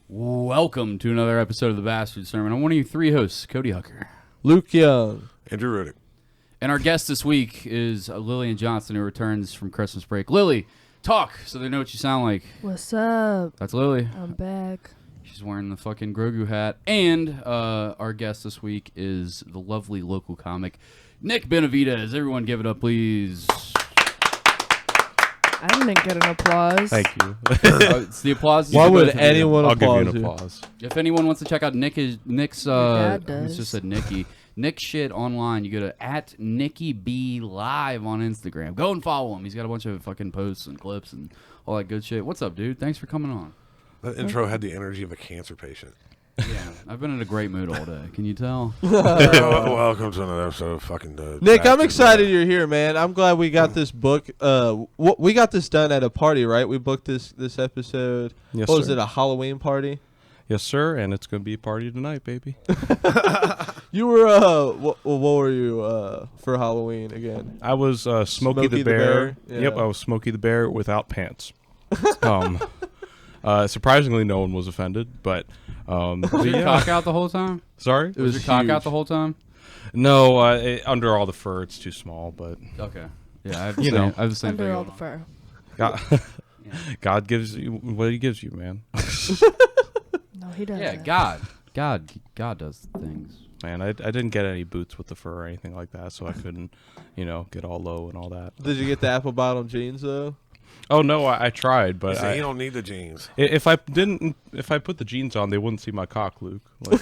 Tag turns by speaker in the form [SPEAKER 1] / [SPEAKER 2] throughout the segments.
[SPEAKER 1] Welcome to another episode of The Bastard Sermon. I'm one of you three hosts, Cody Hucker,
[SPEAKER 2] Luke Young,
[SPEAKER 3] Andrew Rudick.
[SPEAKER 1] and our guest this week is Lillian Johnson, who returns from Christmas break. Lily, talk so they know what you sound like.
[SPEAKER 4] What's up?
[SPEAKER 1] That's Lily.
[SPEAKER 4] I'm back.
[SPEAKER 1] She's wearing the fucking Grogu hat. And our guest this week is the lovely local comic, Nick Benevides. Everyone give it up, please.
[SPEAKER 4] I didn't get an applause.
[SPEAKER 2] thank you.
[SPEAKER 1] It's the applause.
[SPEAKER 2] Why would
[SPEAKER 1] Nick.
[SPEAKER 2] anyone
[SPEAKER 3] I'll give you
[SPEAKER 2] applaud
[SPEAKER 3] an
[SPEAKER 2] you?
[SPEAKER 3] applause.
[SPEAKER 1] If anyone wants to check out Nick's
[SPEAKER 4] dad
[SPEAKER 1] I
[SPEAKER 4] does.
[SPEAKER 1] just said Nicky. Nick shit online. You go to @NickyB Live on Instagram. Go and follow him. He's got a bunch of fucking posts and clips and all that good shit. What's up, dude? Thanks for coming on.
[SPEAKER 3] That intro had the energy of a cancer patient.
[SPEAKER 1] Yeah, I've been in a great mood all day. Can you tell?
[SPEAKER 3] Welcome to another episode of fucking
[SPEAKER 2] Nick, I'm
[SPEAKER 3] Bastard
[SPEAKER 2] excited
[SPEAKER 3] Sermon.
[SPEAKER 2] you're here, man. I'm glad we got this book. We got this done at a party, right? We booked this episode.
[SPEAKER 5] Yes,
[SPEAKER 2] What was
[SPEAKER 5] sir.
[SPEAKER 2] it, a Halloween party?
[SPEAKER 5] Yes, sir, and it's going to be a party tonight, baby.
[SPEAKER 2] You were, what were you for Halloween again?
[SPEAKER 5] I was Smokey
[SPEAKER 2] Smokey
[SPEAKER 5] the
[SPEAKER 2] the
[SPEAKER 5] Bear.
[SPEAKER 2] Bear?
[SPEAKER 5] Yep,
[SPEAKER 2] Yeah.
[SPEAKER 5] I was Smokey the Bear without pants. Surprisingly, no one was offended, but
[SPEAKER 1] Was your cock out the whole time?
[SPEAKER 5] sorry?
[SPEAKER 1] Was your cock out the whole time?
[SPEAKER 5] No, under all the fur, it's too small, but
[SPEAKER 1] Okay. Yeah, I have the
[SPEAKER 5] You
[SPEAKER 1] same,
[SPEAKER 5] know.
[SPEAKER 1] I have the same
[SPEAKER 4] Under
[SPEAKER 1] thing
[SPEAKER 4] all
[SPEAKER 1] going
[SPEAKER 4] the
[SPEAKER 1] on.
[SPEAKER 4] fur.
[SPEAKER 5] God, God gives you what he gives you, man.
[SPEAKER 4] No, he doesn't.
[SPEAKER 1] Yeah, God does things.
[SPEAKER 5] Man, I didn't get any boots with the fur or anything like that, so I couldn't, get all low and all that.
[SPEAKER 2] Did you get the apple bottom jeans, though?
[SPEAKER 5] Oh, no, I tried, but
[SPEAKER 3] You don't need the jeans.
[SPEAKER 5] if I put the jeans on, they wouldn't see my cock, Luke. Like,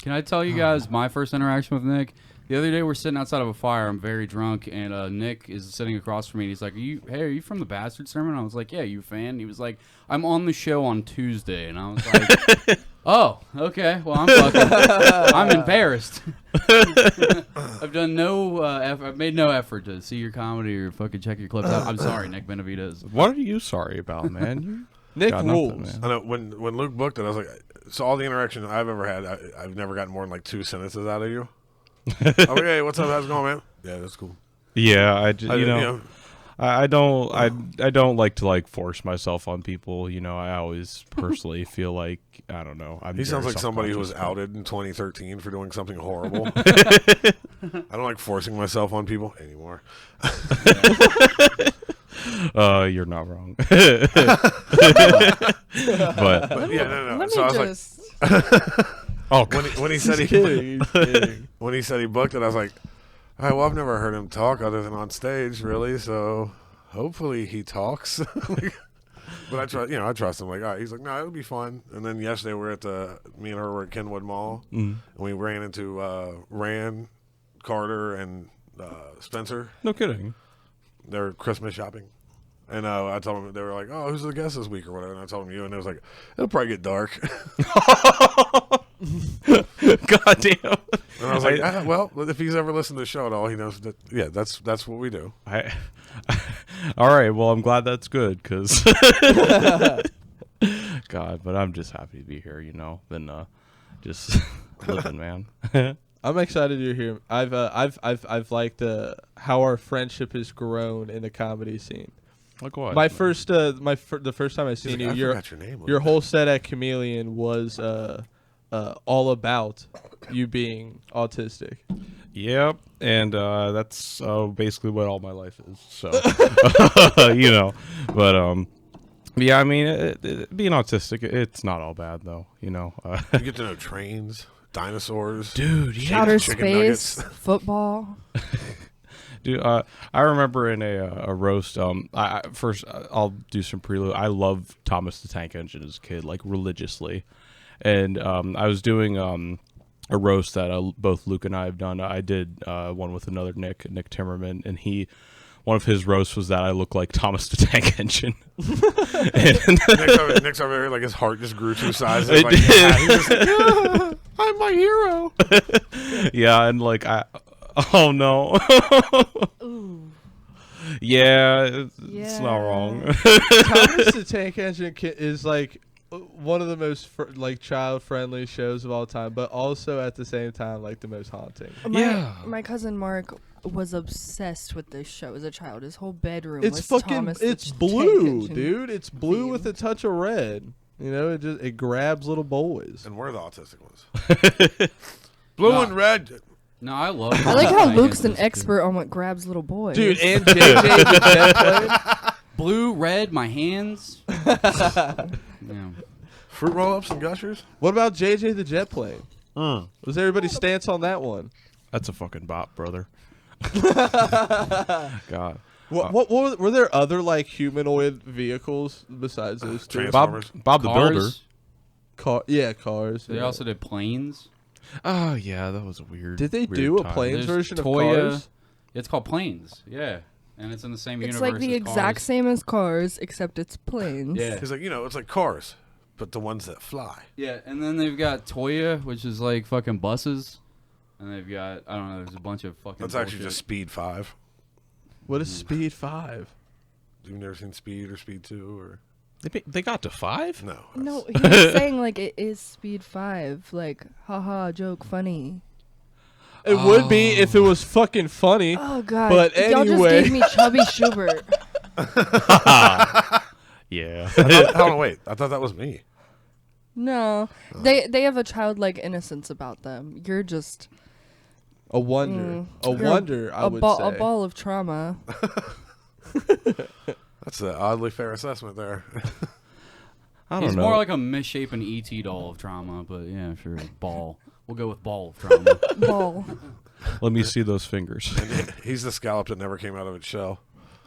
[SPEAKER 1] Can I tell you guys my first interaction with Nick? The other day we're sitting outside of a fire. I'm very drunk, and Nick is sitting across from me. And he's like, "Are you from the Bastard Sermon?" I was like, "Yeah, you a fan?" He was like, "I'm on the show on Tuesday," and I was like, "Oh, okay. Well, I'm embarrassed. I've done I've made no effort to see your comedy or fucking check your clips out. I'm sorry, Nick Benevides.
[SPEAKER 5] what are you sorry about, man? You
[SPEAKER 2] Nick
[SPEAKER 5] got nothing,
[SPEAKER 2] rules.
[SPEAKER 5] man.
[SPEAKER 3] I know when Luke booked it, I was like, so all the interaction I've ever had, I've never gotten more than like 2 sentences out of you. I'm like, hey, what's up? How's it going, man? Yeah, that's cool.
[SPEAKER 5] Yeah, I don't like to force myself on people. I always personally feel like I don't know.
[SPEAKER 3] He sounds like somebody who was outed in 2013 for doing something horrible. I don't like forcing myself on people anymore.
[SPEAKER 5] You're not wrong. But
[SPEAKER 3] Yeah, no.
[SPEAKER 4] Let
[SPEAKER 3] So I
[SPEAKER 4] me
[SPEAKER 3] was
[SPEAKER 4] just.
[SPEAKER 5] oh,
[SPEAKER 3] when he said
[SPEAKER 2] He's
[SPEAKER 3] he
[SPEAKER 2] kidding. He's kidding.
[SPEAKER 3] when he said he booked it, I was like, all right, well, I've never heard him talk other than on stage, really. So hopefully he talks. But I trust him. Like, all right, he's like, no, it'll be fun. And then yesterday me and her were at Kenwood Mall, and we ran into Rand, Carter, and Spencer.
[SPEAKER 5] no kidding.
[SPEAKER 3] They're Christmas shopping. And I told them, they were like, oh, who's the guest this week or whatever. And I told them you, and it was like, it'll probably get dark.
[SPEAKER 5] God damn.
[SPEAKER 3] And I was like, well, if he's ever listened to the show at all, he knows that, yeah, that's what we do.
[SPEAKER 5] All right. Well, I'm glad that's good because God, but I'm just happy to be here. Than just living, man.
[SPEAKER 2] I'm excited you're here. I've liked how our friendship has grown in the comedy scene.
[SPEAKER 5] Like what?
[SPEAKER 2] The first time I seen
[SPEAKER 3] He's like,
[SPEAKER 2] you,
[SPEAKER 3] I forgot your name.
[SPEAKER 2] your whole set at Chameleon was all about you being autistic.
[SPEAKER 5] Yep, and that's basically what all my life is. So, but yeah, I mean, being autistic, it's not all bad though.
[SPEAKER 3] You get to know trains, dinosaurs,
[SPEAKER 5] Dude, yeah.
[SPEAKER 4] Outer
[SPEAKER 3] chicken
[SPEAKER 4] space,
[SPEAKER 3] nuggets.
[SPEAKER 4] football.
[SPEAKER 5] Dude, I remember in a roast. I'll do some prelude. I love Thomas the Tank Engine as a kid, like religiously, and I was doing a roast that both Luke and I have done. I did one with another Nick Timmerman, and one of his roasts was that I look like Thomas the Tank Engine.
[SPEAKER 3] Nick's over there, like his heart just grew 2 sizes.
[SPEAKER 5] It
[SPEAKER 3] Like,
[SPEAKER 5] did.
[SPEAKER 3] yeah, he's just like, "Yeah, I'm my hero.
[SPEAKER 5] Yeah, and oh no.
[SPEAKER 4] Ooh.
[SPEAKER 5] Yeah, it's not wrong.
[SPEAKER 2] Thomas the Tank Engine is like one of the most child friendly shows of all time, but also at the same time like the most haunting.
[SPEAKER 4] My cousin Mark was obsessed with this show as a child. His whole bedroom
[SPEAKER 2] It's
[SPEAKER 4] was
[SPEAKER 2] fucking
[SPEAKER 4] Thomas the
[SPEAKER 2] it's
[SPEAKER 4] Tank
[SPEAKER 2] blue,
[SPEAKER 4] Engine
[SPEAKER 2] dude. It's blue
[SPEAKER 4] theme.
[SPEAKER 2] with a touch of red. You know, it grabs little boys.
[SPEAKER 3] And we're the autistic ones. Blue and red.
[SPEAKER 1] No, I love.
[SPEAKER 4] I like how Luke's an
[SPEAKER 1] It's
[SPEAKER 4] expert on what grabs little boys.
[SPEAKER 2] Dude, and JJ the jet plane.
[SPEAKER 1] Blue, red, my hands. Yeah.
[SPEAKER 3] Fruit roll-ups and gushers.
[SPEAKER 2] What about JJ the jet plane? Was everybody's stance on that one?
[SPEAKER 5] That's a fucking bop, brother. God.
[SPEAKER 2] What were there other like humanoid vehicles besides those two?
[SPEAKER 3] Transformers.
[SPEAKER 5] Bob the Builder.
[SPEAKER 1] Cars.
[SPEAKER 2] Cars.
[SPEAKER 1] They also did planes.
[SPEAKER 5] Oh yeah, that was a weird.
[SPEAKER 2] Did they
[SPEAKER 5] weird
[SPEAKER 2] do a
[SPEAKER 5] time.
[SPEAKER 2] planes
[SPEAKER 1] There's
[SPEAKER 2] version of
[SPEAKER 1] Toya.
[SPEAKER 2] Cars?
[SPEAKER 1] It's called Planes. Yeah, and it's in the same
[SPEAKER 4] it's
[SPEAKER 1] universe.
[SPEAKER 4] like the
[SPEAKER 1] as
[SPEAKER 4] exact
[SPEAKER 1] Cars.
[SPEAKER 4] same as Cars, except it's planes.
[SPEAKER 1] Yeah.
[SPEAKER 3] He's like, it's like cars, but the ones that fly.
[SPEAKER 1] Yeah, and then they've got Toya, which is like fucking buses, and they've got I don't know. There's a bunch of fucking.
[SPEAKER 3] That's actually
[SPEAKER 1] bullshit.
[SPEAKER 3] just Speed 5.
[SPEAKER 2] What is Speed 5?
[SPEAKER 3] You've never seen Speed or Speed 2 or
[SPEAKER 5] They got to 5?
[SPEAKER 3] no?
[SPEAKER 4] No, he was saying like it is Speed 5, like haha, joke, funny.
[SPEAKER 2] It would be if it was fucking funny.
[SPEAKER 4] Oh god,
[SPEAKER 2] But
[SPEAKER 4] y'all just
[SPEAKER 2] anyway.
[SPEAKER 4] gave me Chubby Schubert.
[SPEAKER 5] Yeah.
[SPEAKER 3] Hold on, wait. I thought that was me.
[SPEAKER 4] No, they have a childlike innocence about them. You're just
[SPEAKER 2] A wonder.
[SPEAKER 4] you're
[SPEAKER 2] I would say.
[SPEAKER 4] a ball of trauma.
[SPEAKER 3] That's an oddly fair assessment there.
[SPEAKER 5] I don't
[SPEAKER 1] He's
[SPEAKER 5] know.
[SPEAKER 1] more like a misshapen ET doll of trauma, but yeah, sure, ball. We'll go with ball of trauma.
[SPEAKER 4] Ball.
[SPEAKER 5] Let me see those fingers.
[SPEAKER 3] He's the scallop that never came out of its shell.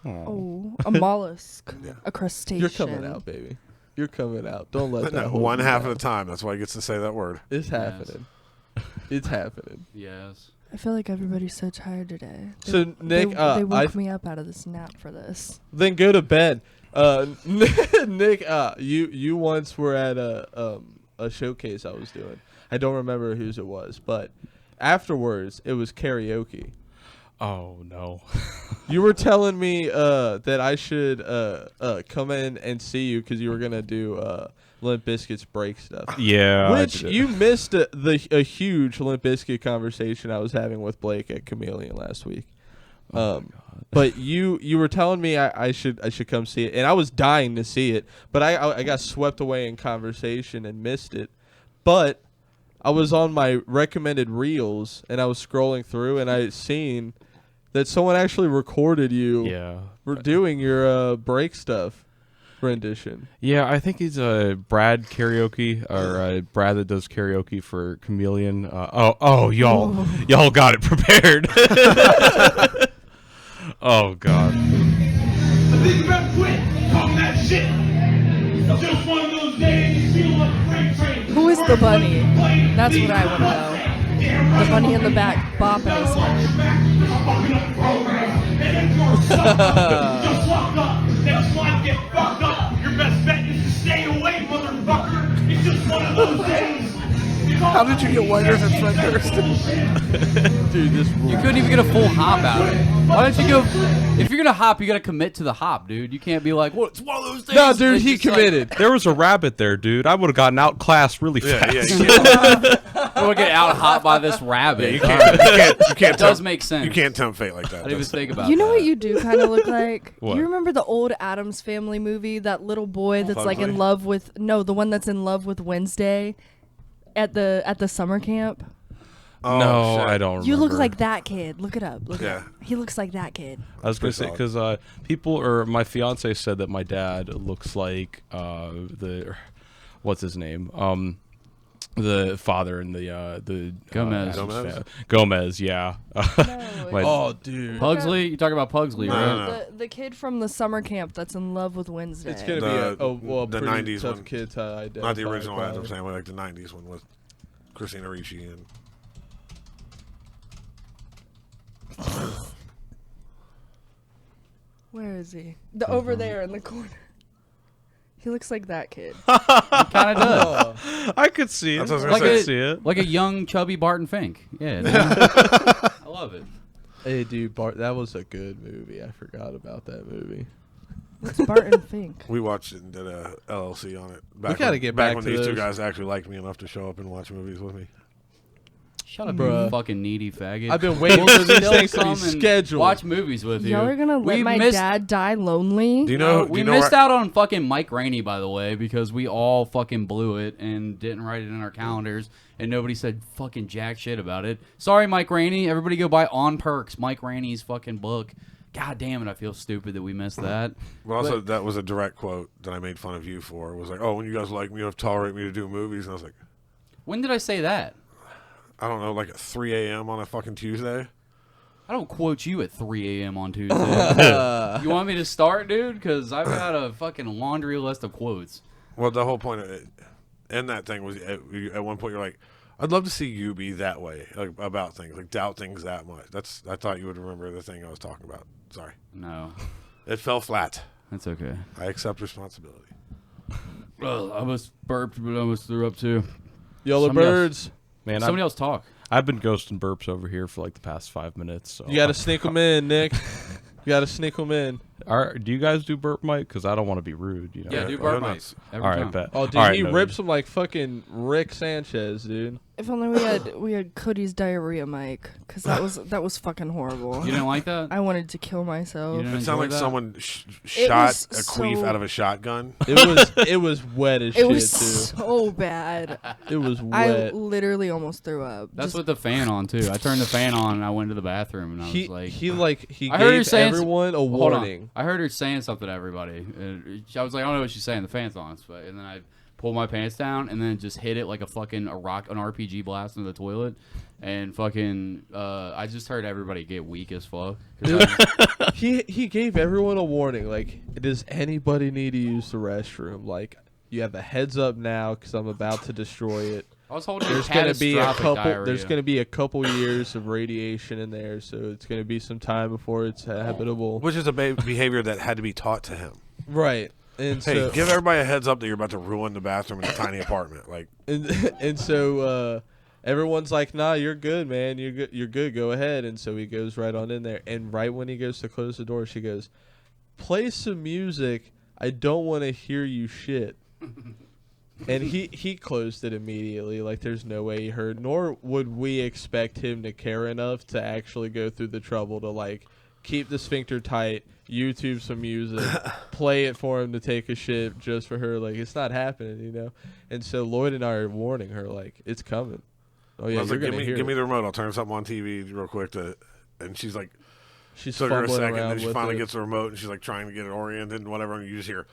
[SPEAKER 4] Oh, a mollusk, a crustacean.
[SPEAKER 2] You're coming out, baby. You're coming out. Don't let that
[SPEAKER 3] No,
[SPEAKER 2] hold
[SPEAKER 3] one
[SPEAKER 2] you
[SPEAKER 3] half
[SPEAKER 2] down.
[SPEAKER 3] at a time. That's why he gets to say that word.
[SPEAKER 2] It's happening. It's happening.
[SPEAKER 1] Yes.
[SPEAKER 4] I feel like everybody's so tired today.
[SPEAKER 2] So, Nick,
[SPEAKER 4] they woke me up out of this nap for this.
[SPEAKER 2] Then go to bed. Nick, you once were at a showcase I was doing. I don't remember whose it was, but afterwards it was karaoke.
[SPEAKER 5] Oh no.
[SPEAKER 2] You were telling me that I should come in and see you because you were gonna do Limp Bizkit's break stuff.
[SPEAKER 5] Yeah. I
[SPEAKER 2] Which
[SPEAKER 5] did.
[SPEAKER 2] you missed a huge Limp Bizkit conversation I was having with Blake at Chameleon last week. But you were telling me I should come see it, and I was dying to see it, but I got swept away in conversation and missed it. But I was on my recommended reels, and I was scrolling through, and I seen that someone actually recorded you
[SPEAKER 5] Yeah.
[SPEAKER 2] doing your break stuff rendition.
[SPEAKER 5] Yeah, I think he's Brad karaoke or Brad that does karaoke for Chameleon. Y'all got it prepared. Oh god.
[SPEAKER 6] I think about quit talking that shit. It's just one of those days you feel like a freight train.
[SPEAKER 4] Who is the bunny? That's what I want to know. The bunny in the back bopping his head.
[SPEAKER 6] Just walk up. Next one, get fucked up. Your best bet is to stay away, motherfucker. It's just one of those days.
[SPEAKER 3] How did you get whiter than Fred Durst?
[SPEAKER 2] Dude, this
[SPEAKER 1] You couldn't even get a full hop out of it. Why don't you go? If you're gonna hop, you gotta commit to the hop, dude. You can't be like, well, it's one of those things.
[SPEAKER 2] No, dude,
[SPEAKER 1] It's
[SPEAKER 2] he
[SPEAKER 1] just like-
[SPEAKER 2] committed.
[SPEAKER 5] There was a rabbit there, dude. I would have gotten outclassed really
[SPEAKER 3] Yeah,
[SPEAKER 5] fast.
[SPEAKER 3] yeah. You can't,
[SPEAKER 1] I would get out hop by this rabbit.
[SPEAKER 3] you can't
[SPEAKER 1] It does
[SPEAKER 3] tempt,
[SPEAKER 1] make sense.
[SPEAKER 3] you can't tempt fate like that.
[SPEAKER 1] I didn't even
[SPEAKER 3] That's-
[SPEAKER 1] think about
[SPEAKER 4] You know
[SPEAKER 1] that.
[SPEAKER 4] what you do kind of look like?
[SPEAKER 5] What?
[SPEAKER 4] You remember the old Addams Family movie? That little boy that's like in
[SPEAKER 3] Pugsley?
[SPEAKER 4] love with the one that's in love with Wednesday at the summer camp.
[SPEAKER 3] Oh,
[SPEAKER 5] No,
[SPEAKER 3] shit.
[SPEAKER 5] I don't remember.
[SPEAKER 4] You look like that kid. Look it up. Look it
[SPEAKER 3] Yeah.
[SPEAKER 4] up. He looks like that kid.
[SPEAKER 5] I was gonna
[SPEAKER 3] Pretty
[SPEAKER 5] say because people or my fiance said that my dad looks like what's his name the father in the
[SPEAKER 1] Gomez.
[SPEAKER 5] Gomez, yeah. My-
[SPEAKER 2] Oh, dude.
[SPEAKER 1] Pugsley? You talk about Pugsley,
[SPEAKER 3] No,
[SPEAKER 1] right?
[SPEAKER 3] no, no.
[SPEAKER 4] The kid from the summer camp that's in love with Wednesday.
[SPEAKER 2] It's gonna
[SPEAKER 3] The-
[SPEAKER 2] be a
[SPEAKER 3] the
[SPEAKER 2] pretty
[SPEAKER 3] 90s
[SPEAKER 2] tough
[SPEAKER 3] one.
[SPEAKER 2] kid to identify.
[SPEAKER 3] Not the original
[SPEAKER 2] probably.
[SPEAKER 3] Addams Family, like the 90s one with Christina Ricci and
[SPEAKER 4] Where is he? Over there in the corner. He looks like that kid.
[SPEAKER 1] Kind of does.
[SPEAKER 5] I could see it.
[SPEAKER 3] That's what I was
[SPEAKER 5] I
[SPEAKER 3] gonna
[SPEAKER 5] could
[SPEAKER 3] say.
[SPEAKER 5] see it.
[SPEAKER 1] Like a young, chubby Barton Fink. Yeah. dude. I love it.
[SPEAKER 2] Hey, dude, Bart, that was a good movie. I forgot about that movie.
[SPEAKER 4] What's Barton Fink?
[SPEAKER 3] we watched it and did a LLC on it.
[SPEAKER 2] We gotta get back
[SPEAKER 3] when
[SPEAKER 2] to
[SPEAKER 3] these two
[SPEAKER 2] those.
[SPEAKER 3] guys actually liked me enough to show up and watch movies with me.
[SPEAKER 1] Shut up,
[SPEAKER 2] Bruh.
[SPEAKER 1] you fucking needy faggot.
[SPEAKER 2] I've been waiting
[SPEAKER 1] We'll
[SPEAKER 2] for these
[SPEAKER 1] still
[SPEAKER 2] things to be
[SPEAKER 1] come and
[SPEAKER 2] scheduled.
[SPEAKER 1] Watch movies with you.
[SPEAKER 4] Y'all are gonna let
[SPEAKER 1] We
[SPEAKER 4] my
[SPEAKER 1] missed-
[SPEAKER 4] dad die lonely?
[SPEAKER 3] Do you know?
[SPEAKER 1] we
[SPEAKER 3] do you know
[SPEAKER 1] missed
[SPEAKER 3] where-
[SPEAKER 1] out on fucking Mike Rainey, by the way, because we all fucking blew it and didn't write it in our calendars, and nobody said fucking jack shit about it. Sorry, Mike Rainey. Everybody go buy On Perks, Mike Rainey's fucking book. God damn it, I feel stupid that we missed that.
[SPEAKER 3] Well, also, that was a direct quote that I made fun of you for. It was like, oh, when you guys like me, you have to tolerate me to do movies. And I was like,
[SPEAKER 1] When did I say that?
[SPEAKER 3] I don't know, like at 3 a.m. on a fucking Tuesday.
[SPEAKER 1] I don't quote you at 3 a.m. on Tuesday. You want me to start, dude? Because I've got a fucking laundry list of quotes.
[SPEAKER 3] Well, the whole point of it, and that thing was at one point you're like, I'd love to see you be that way, like about things, like doubt things that much. I thought you would remember the thing I was talking about. Sorry,
[SPEAKER 1] No,
[SPEAKER 3] it fell flat.
[SPEAKER 1] that's okay.
[SPEAKER 3] I accept responsibility.
[SPEAKER 1] Well, I almost burped, but I almost threw up too.
[SPEAKER 2] Yellow
[SPEAKER 1] Somebody else-
[SPEAKER 2] birds.
[SPEAKER 5] Man,
[SPEAKER 1] Somebody else talk.
[SPEAKER 5] I've been ghosting burps over here for like the past 5 minutes. So
[SPEAKER 2] You got to sneak them in, Nick. You got to sneak them in.
[SPEAKER 5] Do you guys do burp mic? Because I don't want to be rude. You know?
[SPEAKER 1] Yeah,
[SPEAKER 3] Yeah,
[SPEAKER 1] do
[SPEAKER 3] well,
[SPEAKER 1] burp
[SPEAKER 3] they're
[SPEAKER 1] mics
[SPEAKER 3] not-
[SPEAKER 1] every
[SPEAKER 5] All right,
[SPEAKER 1] time.
[SPEAKER 5] bet.
[SPEAKER 2] Oh, dude,
[SPEAKER 5] All right,
[SPEAKER 2] he
[SPEAKER 5] no,
[SPEAKER 2] rips them like fucking Rick Sanchez, dude.
[SPEAKER 4] If only we had Cody's diarrhea mic, because that was fucking horrible.
[SPEAKER 1] You didn't like that?
[SPEAKER 4] I wanted to kill myself.
[SPEAKER 1] You didn't
[SPEAKER 3] It sounded like
[SPEAKER 1] enjoy that?
[SPEAKER 3] someone
[SPEAKER 4] It
[SPEAKER 3] shot
[SPEAKER 4] was
[SPEAKER 3] a queef
[SPEAKER 4] so-
[SPEAKER 3] out of a shotgun.
[SPEAKER 2] It was wet as
[SPEAKER 4] It
[SPEAKER 2] shit
[SPEAKER 4] was
[SPEAKER 2] too.
[SPEAKER 4] so bad.
[SPEAKER 2] It was
[SPEAKER 4] I
[SPEAKER 2] wet.
[SPEAKER 4] literally almost threw up.
[SPEAKER 1] That's
[SPEAKER 4] Just-
[SPEAKER 1] with the fan on too. I turned the fan on and I went to the bathroom and I was
[SPEAKER 2] He
[SPEAKER 1] like,
[SPEAKER 2] he
[SPEAKER 1] I heard her
[SPEAKER 2] gave
[SPEAKER 1] saying
[SPEAKER 2] everyone a
[SPEAKER 1] Hold on.
[SPEAKER 2] warning.
[SPEAKER 1] I heard her saying something to everybody. And I was like, I don't know what she's saying. The fan's on. And then I pulled my pants down and then just hit it like an RPG blast into the toilet. And fucking, I just heard everybody get weak as fuck. 'Cause
[SPEAKER 2] He gave everyone a warning. Like, does anybody need to use the restroom? Like, you have a heads up now because I'm about to destroy it.
[SPEAKER 1] I was holding
[SPEAKER 2] There's gonna be a
[SPEAKER 1] catastrophic
[SPEAKER 2] couple.
[SPEAKER 1] diarrhea.
[SPEAKER 2] There's gonna be a couple years of radiation in there, so it's gonna be some time before it's habitable.
[SPEAKER 3] Which is a behavior that had to be taught to him.
[SPEAKER 2] Right. And
[SPEAKER 3] Hey,
[SPEAKER 2] so
[SPEAKER 3] give everybody a heads up that you're about to ruin the bathroom in a tiny apartment. Like,
[SPEAKER 2] and so everyone's like, "Nah, you're good, man. You're good. You're good. Go ahead." And so he goes right on in there. And right when he goes to close the door, she goes, "Play some music. I don't want to hear you shit." And he closed it immediately. Like, there's no way he heard. Nor would we expect him to care enough to actually go through the trouble to like keep the sphincter tight, YouTube some music, play it for him to take a shit just for her. Like, it's not happening, you know. And so Lloyd and I are warning her, like, it's coming. Oh yeah,
[SPEAKER 3] I was
[SPEAKER 2] you're
[SPEAKER 3] like,
[SPEAKER 2] gonna hear
[SPEAKER 3] give me
[SPEAKER 2] it.
[SPEAKER 3] the remote. I'll turn something on TV real quick. And she's like,
[SPEAKER 2] She's
[SPEAKER 3] took her a
[SPEAKER 2] fumbling
[SPEAKER 3] second.
[SPEAKER 2] around
[SPEAKER 3] Then she
[SPEAKER 2] with
[SPEAKER 3] finally
[SPEAKER 2] it.
[SPEAKER 3] gets the remote and she's like trying to get it oriented and whatever. And you just hear,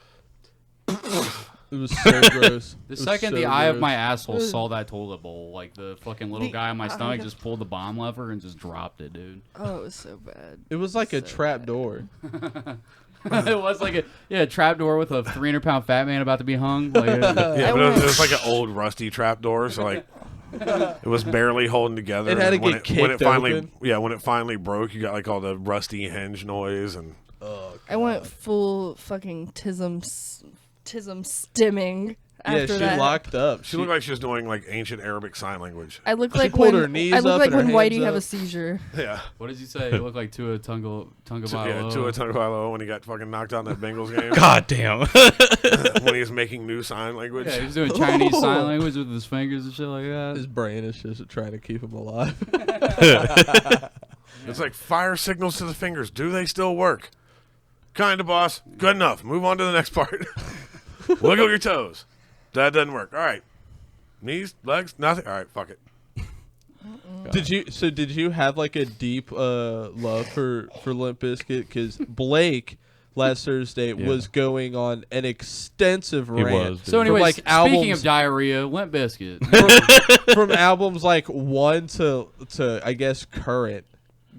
[SPEAKER 2] It was so gross.
[SPEAKER 1] The
[SPEAKER 2] It was
[SPEAKER 1] second
[SPEAKER 2] so
[SPEAKER 1] the eye of
[SPEAKER 2] gross.
[SPEAKER 1] my asshole saw that toilet bowl, like the fucking little
[SPEAKER 4] The
[SPEAKER 1] guy on my
[SPEAKER 4] eye
[SPEAKER 1] stomach
[SPEAKER 4] of-
[SPEAKER 1] just pulled the bomb lever and just dropped it, dude.
[SPEAKER 4] Oh, it was so bad.
[SPEAKER 2] It was like a
[SPEAKER 4] So
[SPEAKER 2] trap
[SPEAKER 4] bad.
[SPEAKER 2] door.
[SPEAKER 1] It was like a trap door with a 300-pound fat man about to be hung. Like,
[SPEAKER 3] yeah,
[SPEAKER 4] I
[SPEAKER 3] but it
[SPEAKER 4] went-
[SPEAKER 3] was like an old rusty trap door. So like, it was barely holding together.
[SPEAKER 2] It had to
[SPEAKER 3] and when
[SPEAKER 2] get
[SPEAKER 3] when it
[SPEAKER 2] kicked
[SPEAKER 3] finally,
[SPEAKER 2] open.
[SPEAKER 3] yeah, when it finally broke, you got like all the rusty hinge noise and.
[SPEAKER 4] I went full fucking tism stimming
[SPEAKER 2] Yeah,
[SPEAKER 4] after
[SPEAKER 2] she
[SPEAKER 4] that.
[SPEAKER 2] locked up.
[SPEAKER 3] She looked like she was doing like ancient Arabic sign language.
[SPEAKER 4] I look
[SPEAKER 2] She
[SPEAKER 4] like
[SPEAKER 2] pulled
[SPEAKER 4] when
[SPEAKER 2] her knees
[SPEAKER 4] I look
[SPEAKER 2] up
[SPEAKER 4] like
[SPEAKER 2] and her
[SPEAKER 4] when Whitey
[SPEAKER 2] hands
[SPEAKER 4] have a
[SPEAKER 2] up.
[SPEAKER 4] seizure.
[SPEAKER 3] Yeah.
[SPEAKER 1] what did you say? You look like Tua Tunga
[SPEAKER 3] Yeah, Tua Tagovailoa when he got fucking knocked out in that Bengals game.
[SPEAKER 5] God damn.
[SPEAKER 3] When he was making new sign language.
[SPEAKER 1] Yeah, he was doing Chinese sign language with his fingers and shit like that.
[SPEAKER 2] His brain is just trying to keep him alive.
[SPEAKER 3] It's like fire signals to the fingers. Do they still work? Kinda, boss. Good enough. Move on to the next part. Wiggle your toes. That doesn't work. All right. Knees, legs, nothing. All right, fuck it.
[SPEAKER 2] Did you have like a deep love for Limp Bizkit? Because Blake last Thursday was going on an extensive
[SPEAKER 5] He
[SPEAKER 2] rant.
[SPEAKER 5] was, dude.
[SPEAKER 1] So
[SPEAKER 2] From,
[SPEAKER 1] anyway,
[SPEAKER 2] like,
[SPEAKER 1] speaking
[SPEAKER 2] albums-
[SPEAKER 1] of diarrhea, Limp Bizkit.
[SPEAKER 2] from albums like 1 to I guess current,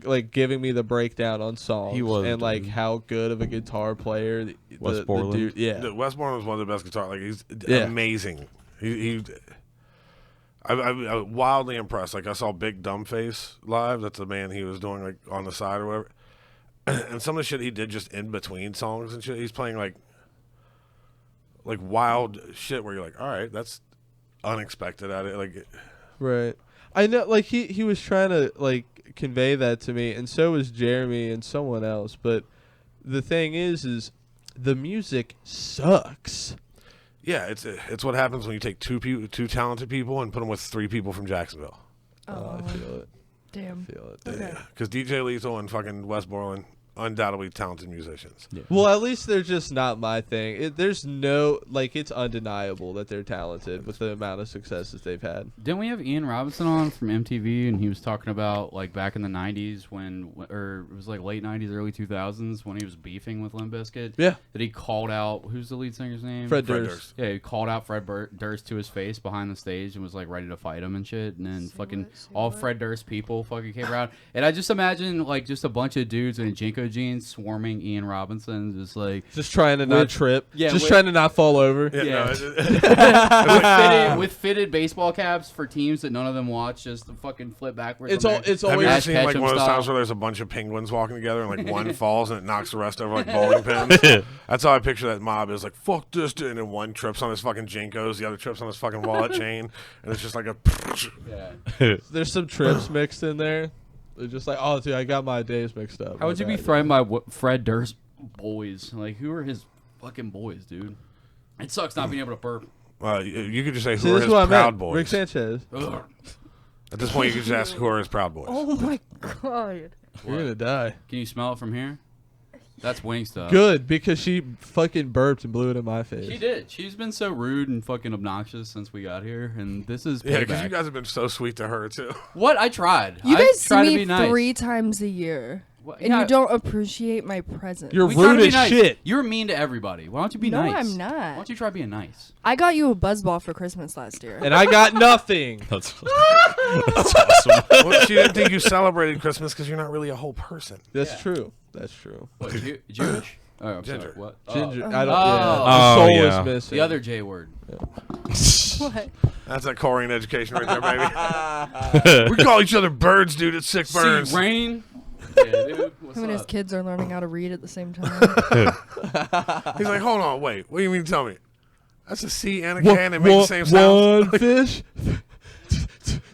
[SPEAKER 2] like giving me the breakdown on songs.
[SPEAKER 5] He was,
[SPEAKER 2] and like
[SPEAKER 5] dude.
[SPEAKER 2] how good of a guitar player
[SPEAKER 5] Wes
[SPEAKER 2] the
[SPEAKER 5] Borland.
[SPEAKER 2] dude. Yeah,
[SPEAKER 3] Dude, Wes Borland was one of the best guitar. Like he's
[SPEAKER 2] Yeah.
[SPEAKER 3] amazing. I was wildly impressed. Like I saw Big Dumbface live. That's the man he was doing like on the side or whatever. And some of the shit he did just in between songs and shit. He's playing like wild shit where you're like, all right, that's unexpected at it. Like
[SPEAKER 2] right. I know, like he was trying to like convey that to me, and so was Jeremy and someone else. But the thing is the music sucks.
[SPEAKER 3] yeah, it's what happens when you take two talented people and put them with 3 people from Jacksonville.
[SPEAKER 2] Oh, I feel it.
[SPEAKER 4] Damn.
[SPEAKER 2] I feel it. Dude.
[SPEAKER 4] Okay.
[SPEAKER 3] Because DJ Lethal and fucking Westmoreland, undoubtedly talented musicians.
[SPEAKER 5] Yeah.
[SPEAKER 2] Well, at least they're just not my thing. There's no, like, it's undeniable that they're talented with the amount of successes they've had.
[SPEAKER 1] Didn't we have Ian Robinson on from MTV, and he was talking about like back in the '90s or it was like late '90s, early 2000s when he was beefing with Limp Bizkit.
[SPEAKER 2] Yeah.
[SPEAKER 1] That he called out, who's the lead singer's name?
[SPEAKER 2] Fred
[SPEAKER 3] Fred
[SPEAKER 2] Durst.
[SPEAKER 1] Yeah, he called out Fred Durst to his face behind the stage and was like ready to fight him and shit. And then all Fred Durst people fucking came around. And I just imagine like just a bunch of dudes in Jinko jeans swarming Ian Robinson, just like
[SPEAKER 2] Just trying to not trip.
[SPEAKER 1] Yeah,
[SPEAKER 2] Just
[SPEAKER 1] with-
[SPEAKER 2] trying to not fall over.
[SPEAKER 1] Yeah.
[SPEAKER 3] No,
[SPEAKER 1] with fitted baseball caps for teams that none of them watch, just to fucking flip backwards.
[SPEAKER 2] It's
[SPEAKER 1] on
[SPEAKER 2] all.
[SPEAKER 1] there.
[SPEAKER 2] It's
[SPEAKER 3] have you
[SPEAKER 2] always.
[SPEAKER 3] ever
[SPEAKER 1] Ash
[SPEAKER 3] seen like
[SPEAKER 1] Ketchum
[SPEAKER 3] one of those
[SPEAKER 1] style.
[SPEAKER 3] times where there's a bunch of penguins walking together and like one falls and it knocks the rest over like bowling pins? That's how I picture that mob is like, fuck this dude. And then one trips on his fucking Jinkos, the other trips on his fucking wallet chain, and it's just like a.
[SPEAKER 1] Yeah.
[SPEAKER 2] There's some trips mixed in there. They're just like, oh, dude, I got my days mixed up.
[SPEAKER 1] How would you be threatened by Fred Durst boys? Like, who are his fucking boys, dude? It sucks not being able to burp.
[SPEAKER 3] You could just say,
[SPEAKER 2] See,
[SPEAKER 3] who are
[SPEAKER 2] this is
[SPEAKER 3] his
[SPEAKER 2] what I
[SPEAKER 3] Proud
[SPEAKER 2] meant.
[SPEAKER 3] Boys?
[SPEAKER 2] Rick Sanchez.
[SPEAKER 1] Ugh.
[SPEAKER 3] At this point, you could just ask, who are his Proud Boys?
[SPEAKER 4] Oh my god.
[SPEAKER 2] You're gonna die.
[SPEAKER 1] Can you smell it from here? That's wing stuff.
[SPEAKER 2] Good, because she fucking burped and blew it in my face.
[SPEAKER 1] She did. She's been so rude and fucking obnoxious since we got here, and this is
[SPEAKER 3] Yeah, because
[SPEAKER 1] payback.
[SPEAKER 3] you guys have been so sweet to her, too.
[SPEAKER 1] What? I tried.
[SPEAKER 4] You
[SPEAKER 1] I
[SPEAKER 4] guys see
[SPEAKER 1] try to
[SPEAKER 4] me
[SPEAKER 1] be nice.
[SPEAKER 4] 3 times a year,
[SPEAKER 1] What-
[SPEAKER 4] and
[SPEAKER 1] yeah,
[SPEAKER 4] you don't appreciate my presence.
[SPEAKER 2] You're
[SPEAKER 1] we try to
[SPEAKER 2] rude
[SPEAKER 1] be
[SPEAKER 2] as
[SPEAKER 1] nice.
[SPEAKER 2] shit.
[SPEAKER 1] You're mean to everybody. Why don't you be
[SPEAKER 4] No,
[SPEAKER 1] nice?
[SPEAKER 4] I'm not.
[SPEAKER 1] Why don't you try being nice?
[SPEAKER 4] I got you a buzzball for Christmas last year.
[SPEAKER 2] And I got nothing.
[SPEAKER 5] That's awesome.
[SPEAKER 3] Well, she didn't think you celebrated Christmas because you're not really a whole person.
[SPEAKER 2] That's true. That's true.
[SPEAKER 1] What, Jewish? Oh, I'm
[SPEAKER 3] Ginger.
[SPEAKER 1] sorry. What?
[SPEAKER 2] Ginger.
[SPEAKER 1] Oh.
[SPEAKER 2] I don't.
[SPEAKER 1] Oh.
[SPEAKER 2] Yeah. The
[SPEAKER 5] Oh,
[SPEAKER 2] soul
[SPEAKER 5] yeah.
[SPEAKER 2] is missing.
[SPEAKER 1] The other J word.
[SPEAKER 4] What?
[SPEAKER 3] That's that Korean education right there, baby. We call each other birds, dude. It's sick burns.
[SPEAKER 1] See, rain. Yeah, dude. What's
[SPEAKER 4] Him and his
[SPEAKER 1] up?
[SPEAKER 4] kids are learning how to read at the same time.
[SPEAKER 3] He's like, hold on, wait. What do you mean to tell me? That's a C and a K and they make the same sound.
[SPEAKER 2] One fish.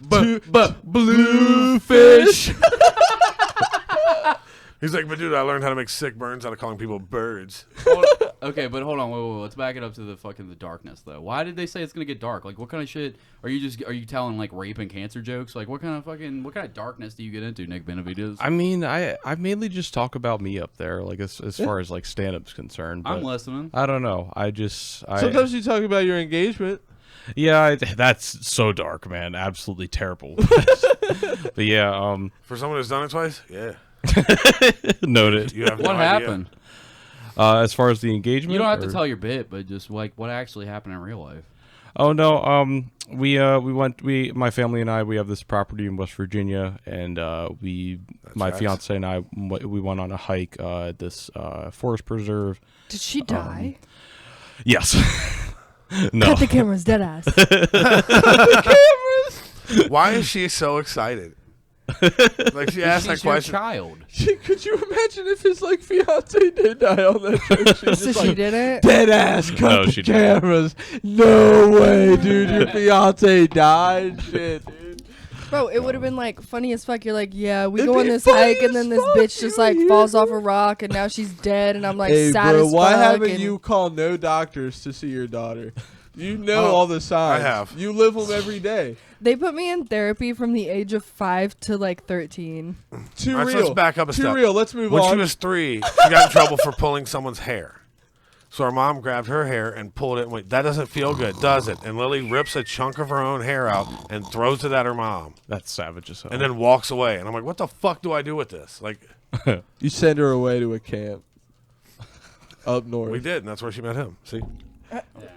[SPEAKER 3] But
[SPEAKER 2] blue fish.
[SPEAKER 3] He's like, but dude, I learned how to make sick burns out of calling people birds.
[SPEAKER 1] Okay, but hold on, wait. Let's back it up to the darkness though. Why did they say it's gonna get dark? Like, what kind of shit are you telling like rape and cancer jokes? Like, what kind of darkness do you get into, Nick Benevides?
[SPEAKER 5] I mean, I mainly just talk about me up there, like as far as like stand up's concerned.
[SPEAKER 1] I'm
[SPEAKER 5] but
[SPEAKER 1] listening.
[SPEAKER 5] I don't know.
[SPEAKER 2] Sometimes you talk about your engagement.
[SPEAKER 5] Yeah, that's so dark, man. Absolutely terrible. But yeah,
[SPEAKER 3] For someone who's done it twice, yeah.
[SPEAKER 5] noted.
[SPEAKER 3] You have no
[SPEAKER 1] What
[SPEAKER 3] idea.
[SPEAKER 1] happened?
[SPEAKER 5] As far as the engagement,
[SPEAKER 1] You don't have to
[SPEAKER 5] or-
[SPEAKER 1] tell your bit, but just like what actually happened in real life.
[SPEAKER 5] Oh no, my family and I, we have this property in West Virginia, and my
[SPEAKER 3] facts.
[SPEAKER 5] fiance and I, we went on a hike at this forest preserve.
[SPEAKER 4] Did she die?
[SPEAKER 5] Yes. No.
[SPEAKER 4] Cut the cameras, dead ass.
[SPEAKER 3] Why is she so excited? Like she asked that
[SPEAKER 1] She's your
[SPEAKER 3] question.
[SPEAKER 1] child.
[SPEAKER 2] Could you imagine if his like fiance did die on that trip? She's
[SPEAKER 4] So
[SPEAKER 2] just
[SPEAKER 4] she
[SPEAKER 2] like,
[SPEAKER 4] didn't?
[SPEAKER 2] dead ass, cut
[SPEAKER 5] No,
[SPEAKER 2] the
[SPEAKER 5] she didn't.
[SPEAKER 2] cameras. No way, dude. Your fiance died. Shit, dude.
[SPEAKER 4] Bro, it would have been like funny as fuck. You're like, yeah, we
[SPEAKER 2] It'd
[SPEAKER 4] go on
[SPEAKER 2] be
[SPEAKER 4] this
[SPEAKER 2] funny
[SPEAKER 4] hike, and
[SPEAKER 2] as
[SPEAKER 4] then this
[SPEAKER 2] fuck,
[SPEAKER 4] bitch just like
[SPEAKER 2] you
[SPEAKER 4] falls
[SPEAKER 2] hear
[SPEAKER 4] off a rock, and now she's dead, and I'm like
[SPEAKER 2] Hey,
[SPEAKER 4] sad
[SPEAKER 2] bro,
[SPEAKER 4] as
[SPEAKER 2] why
[SPEAKER 4] fuck.
[SPEAKER 2] haven't
[SPEAKER 4] and
[SPEAKER 2] you called no doctors to see your daughter? You know
[SPEAKER 3] Oh,
[SPEAKER 2] all the signs.
[SPEAKER 3] I have.
[SPEAKER 2] You live them every day.
[SPEAKER 4] They put me in therapy from the age of 5 to like 13.
[SPEAKER 2] Too
[SPEAKER 3] All right, so
[SPEAKER 2] real.
[SPEAKER 3] let's back up a
[SPEAKER 2] Too
[SPEAKER 3] step.
[SPEAKER 2] real. Let's move
[SPEAKER 3] When
[SPEAKER 2] on.
[SPEAKER 3] she was 3, she got in trouble for pulling someone's hair. So her mom grabbed her hair and pulled it and went, that doesn't feel good, does it? And Lily rips a chunk of her own hair out and throws it at her mom
[SPEAKER 5] That's savage as hell.
[SPEAKER 3] and then walks away. And I'm like, what the fuck do I do with this? Like,
[SPEAKER 2] You send her away to a camp up north.
[SPEAKER 3] we did, and that's where she met him. See?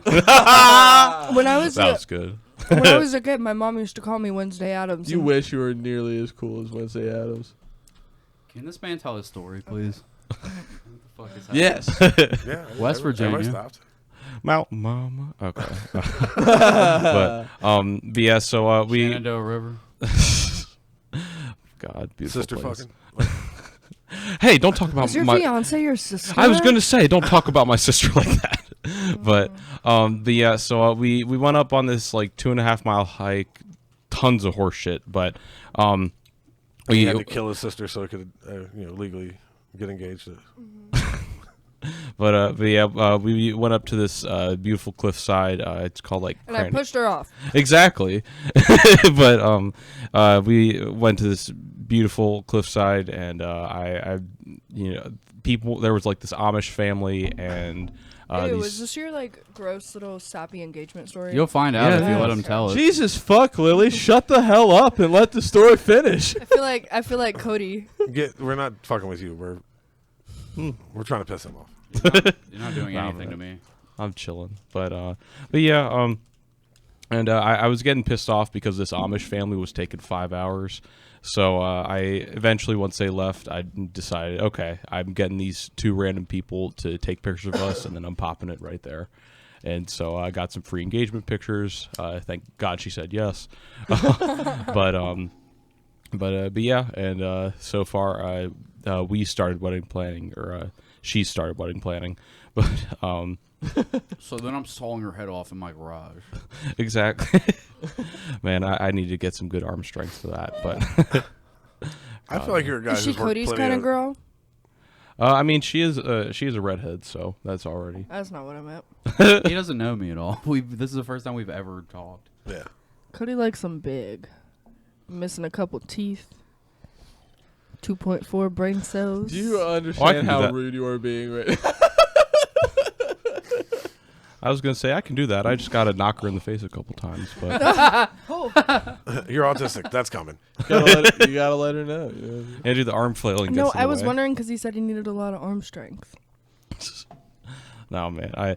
[SPEAKER 4] When I was
[SPEAKER 5] that
[SPEAKER 4] a,
[SPEAKER 5] was good.
[SPEAKER 4] when I was a kid, my mom used to call me Wednesday Addams.
[SPEAKER 2] You
[SPEAKER 4] and-
[SPEAKER 2] wish you were nearly as cool as Wednesday Addams.
[SPEAKER 1] Can this man tell his story, please? What the fuck is happening?
[SPEAKER 2] Yes.
[SPEAKER 3] Yeah.
[SPEAKER 1] West
[SPEAKER 3] everybody
[SPEAKER 1] Virginia.
[SPEAKER 3] stopped.
[SPEAKER 5] Mountain Mama. Okay. but yeah. So we.
[SPEAKER 1] Shenandoah River.
[SPEAKER 5] God, beautiful
[SPEAKER 3] Sister
[SPEAKER 5] place.
[SPEAKER 3] fucking.
[SPEAKER 5] Hey, don't talk about
[SPEAKER 4] Is your
[SPEAKER 5] my.
[SPEAKER 4] fiance your sister?
[SPEAKER 5] I was gonna say, don't talk about my sister like that. But yeah, so we went up on this like 2.5 mile hike, tons of horse shit. But
[SPEAKER 3] He had to kill his sister so he could, legally get engaged.
[SPEAKER 5] But yeah, we went up to this beautiful cliffside. It's called like.
[SPEAKER 4] And I pushed her off.
[SPEAKER 5] Exactly. But we went to this beautiful cliffside, and I people. There was like this Amish family, and
[SPEAKER 4] Ew, was this your like gross little sappy engagement story?
[SPEAKER 1] You'll find out if you
[SPEAKER 2] Yeah.
[SPEAKER 1] let him tell it.
[SPEAKER 2] Jesus fuck, Lily, shut the hell up and let the story finish.
[SPEAKER 4] I feel like Cody.
[SPEAKER 3] We're not fucking with you. We're trying to piss him off.
[SPEAKER 1] You're not doing anything to me.
[SPEAKER 5] I'm chilling. But yeah, and I was getting pissed off because this Amish family was taking 5 hours. So I eventually, once they left, I decided, okay, I'm getting these 2 random people to take pictures of us, and then I'm popping it right there. And so I got some free engagement pictures. Thank God she said yes. But yeah, and so far we started wedding planning, or she started wedding planning, but
[SPEAKER 1] So then I'm sawing her head off in my garage.
[SPEAKER 5] exactly. Man, I need to get some good arm strength for that. But
[SPEAKER 3] I feel like you're a guy
[SPEAKER 4] Is she
[SPEAKER 3] who's worked
[SPEAKER 4] Cody's
[SPEAKER 3] plenty
[SPEAKER 4] kind of girl?
[SPEAKER 5] I mean, she is a redhead, so that's already.
[SPEAKER 4] That's not what I meant.
[SPEAKER 1] He doesn't know me at all. This is the first time we've ever talked.
[SPEAKER 3] Yeah.
[SPEAKER 4] Cody likes them big. Missing a couple teeth. 2.4 brain cells.
[SPEAKER 2] Do you
[SPEAKER 5] Oh, I
[SPEAKER 2] understand
[SPEAKER 5] can do
[SPEAKER 2] how
[SPEAKER 5] that.
[SPEAKER 2] rude you are being right now?
[SPEAKER 5] I was gonna say I can do that. I just gotta knock her in the face a couple times, but
[SPEAKER 3] You're autistic. That's coming.
[SPEAKER 2] You gotta let her know.
[SPEAKER 5] and do the arm flailing.
[SPEAKER 4] No,
[SPEAKER 5] gets in
[SPEAKER 4] I
[SPEAKER 5] the
[SPEAKER 4] was
[SPEAKER 5] way.
[SPEAKER 4] wondering because he said he needed a lot of arm strength.
[SPEAKER 5] No, man, I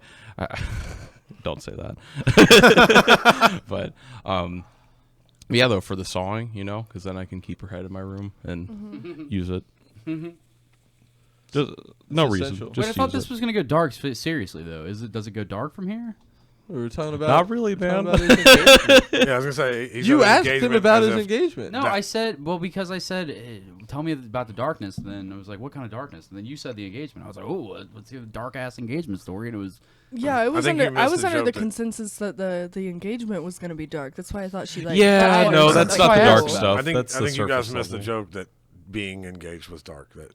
[SPEAKER 5] don't say that. But yeah, though, for the sawing, because then I can keep her head in my room and use it. Just, no reason.
[SPEAKER 2] essential.
[SPEAKER 5] Just
[SPEAKER 1] Wait, I thought
[SPEAKER 5] use
[SPEAKER 1] this
[SPEAKER 5] it.
[SPEAKER 1] was gonna go dark. Seriously though, does it go dark from here?
[SPEAKER 2] We were talking about.
[SPEAKER 5] Not really,
[SPEAKER 2] talking
[SPEAKER 5] man.
[SPEAKER 2] about his engagement.
[SPEAKER 3] Yeah, I was gonna say. He
[SPEAKER 2] You
[SPEAKER 3] said
[SPEAKER 2] asked him
[SPEAKER 3] engagement
[SPEAKER 2] about
[SPEAKER 3] as
[SPEAKER 2] his
[SPEAKER 3] if-
[SPEAKER 2] engagement.
[SPEAKER 1] No,
[SPEAKER 3] That-
[SPEAKER 1] I said because I said tell me about the darkness. And then I was like, what kind of darkness? And then you said the engagement. I was like, oh, what's the dark ass engagement story? And it was
[SPEAKER 4] Yeah, it was
[SPEAKER 3] think you
[SPEAKER 4] under. I
[SPEAKER 3] missed
[SPEAKER 4] was
[SPEAKER 3] the
[SPEAKER 4] under
[SPEAKER 3] joke
[SPEAKER 4] the
[SPEAKER 3] that-
[SPEAKER 4] consensus that the engagement was going to be dark. That's why I thought she like.
[SPEAKER 5] Yeah,
[SPEAKER 4] that
[SPEAKER 5] no,
[SPEAKER 4] was-
[SPEAKER 5] that's
[SPEAKER 1] that's
[SPEAKER 5] not
[SPEAKER 1] why
[SPEAKER 5] the
[SPEAKER 1] I
[SPEAKER 5] dark
[SPEAKER 1] asked
[SPEAKER 5] stuff.
[SPEAKER 3] I think
[SPEAKER 5] That's the
[SPEAKER 3] you guys
[SPEAKER 5] surface
[SPEAKER 3] missed the
[SPEAKER 5] level.
[SPEAKER 3] joke that being engaged was dark. That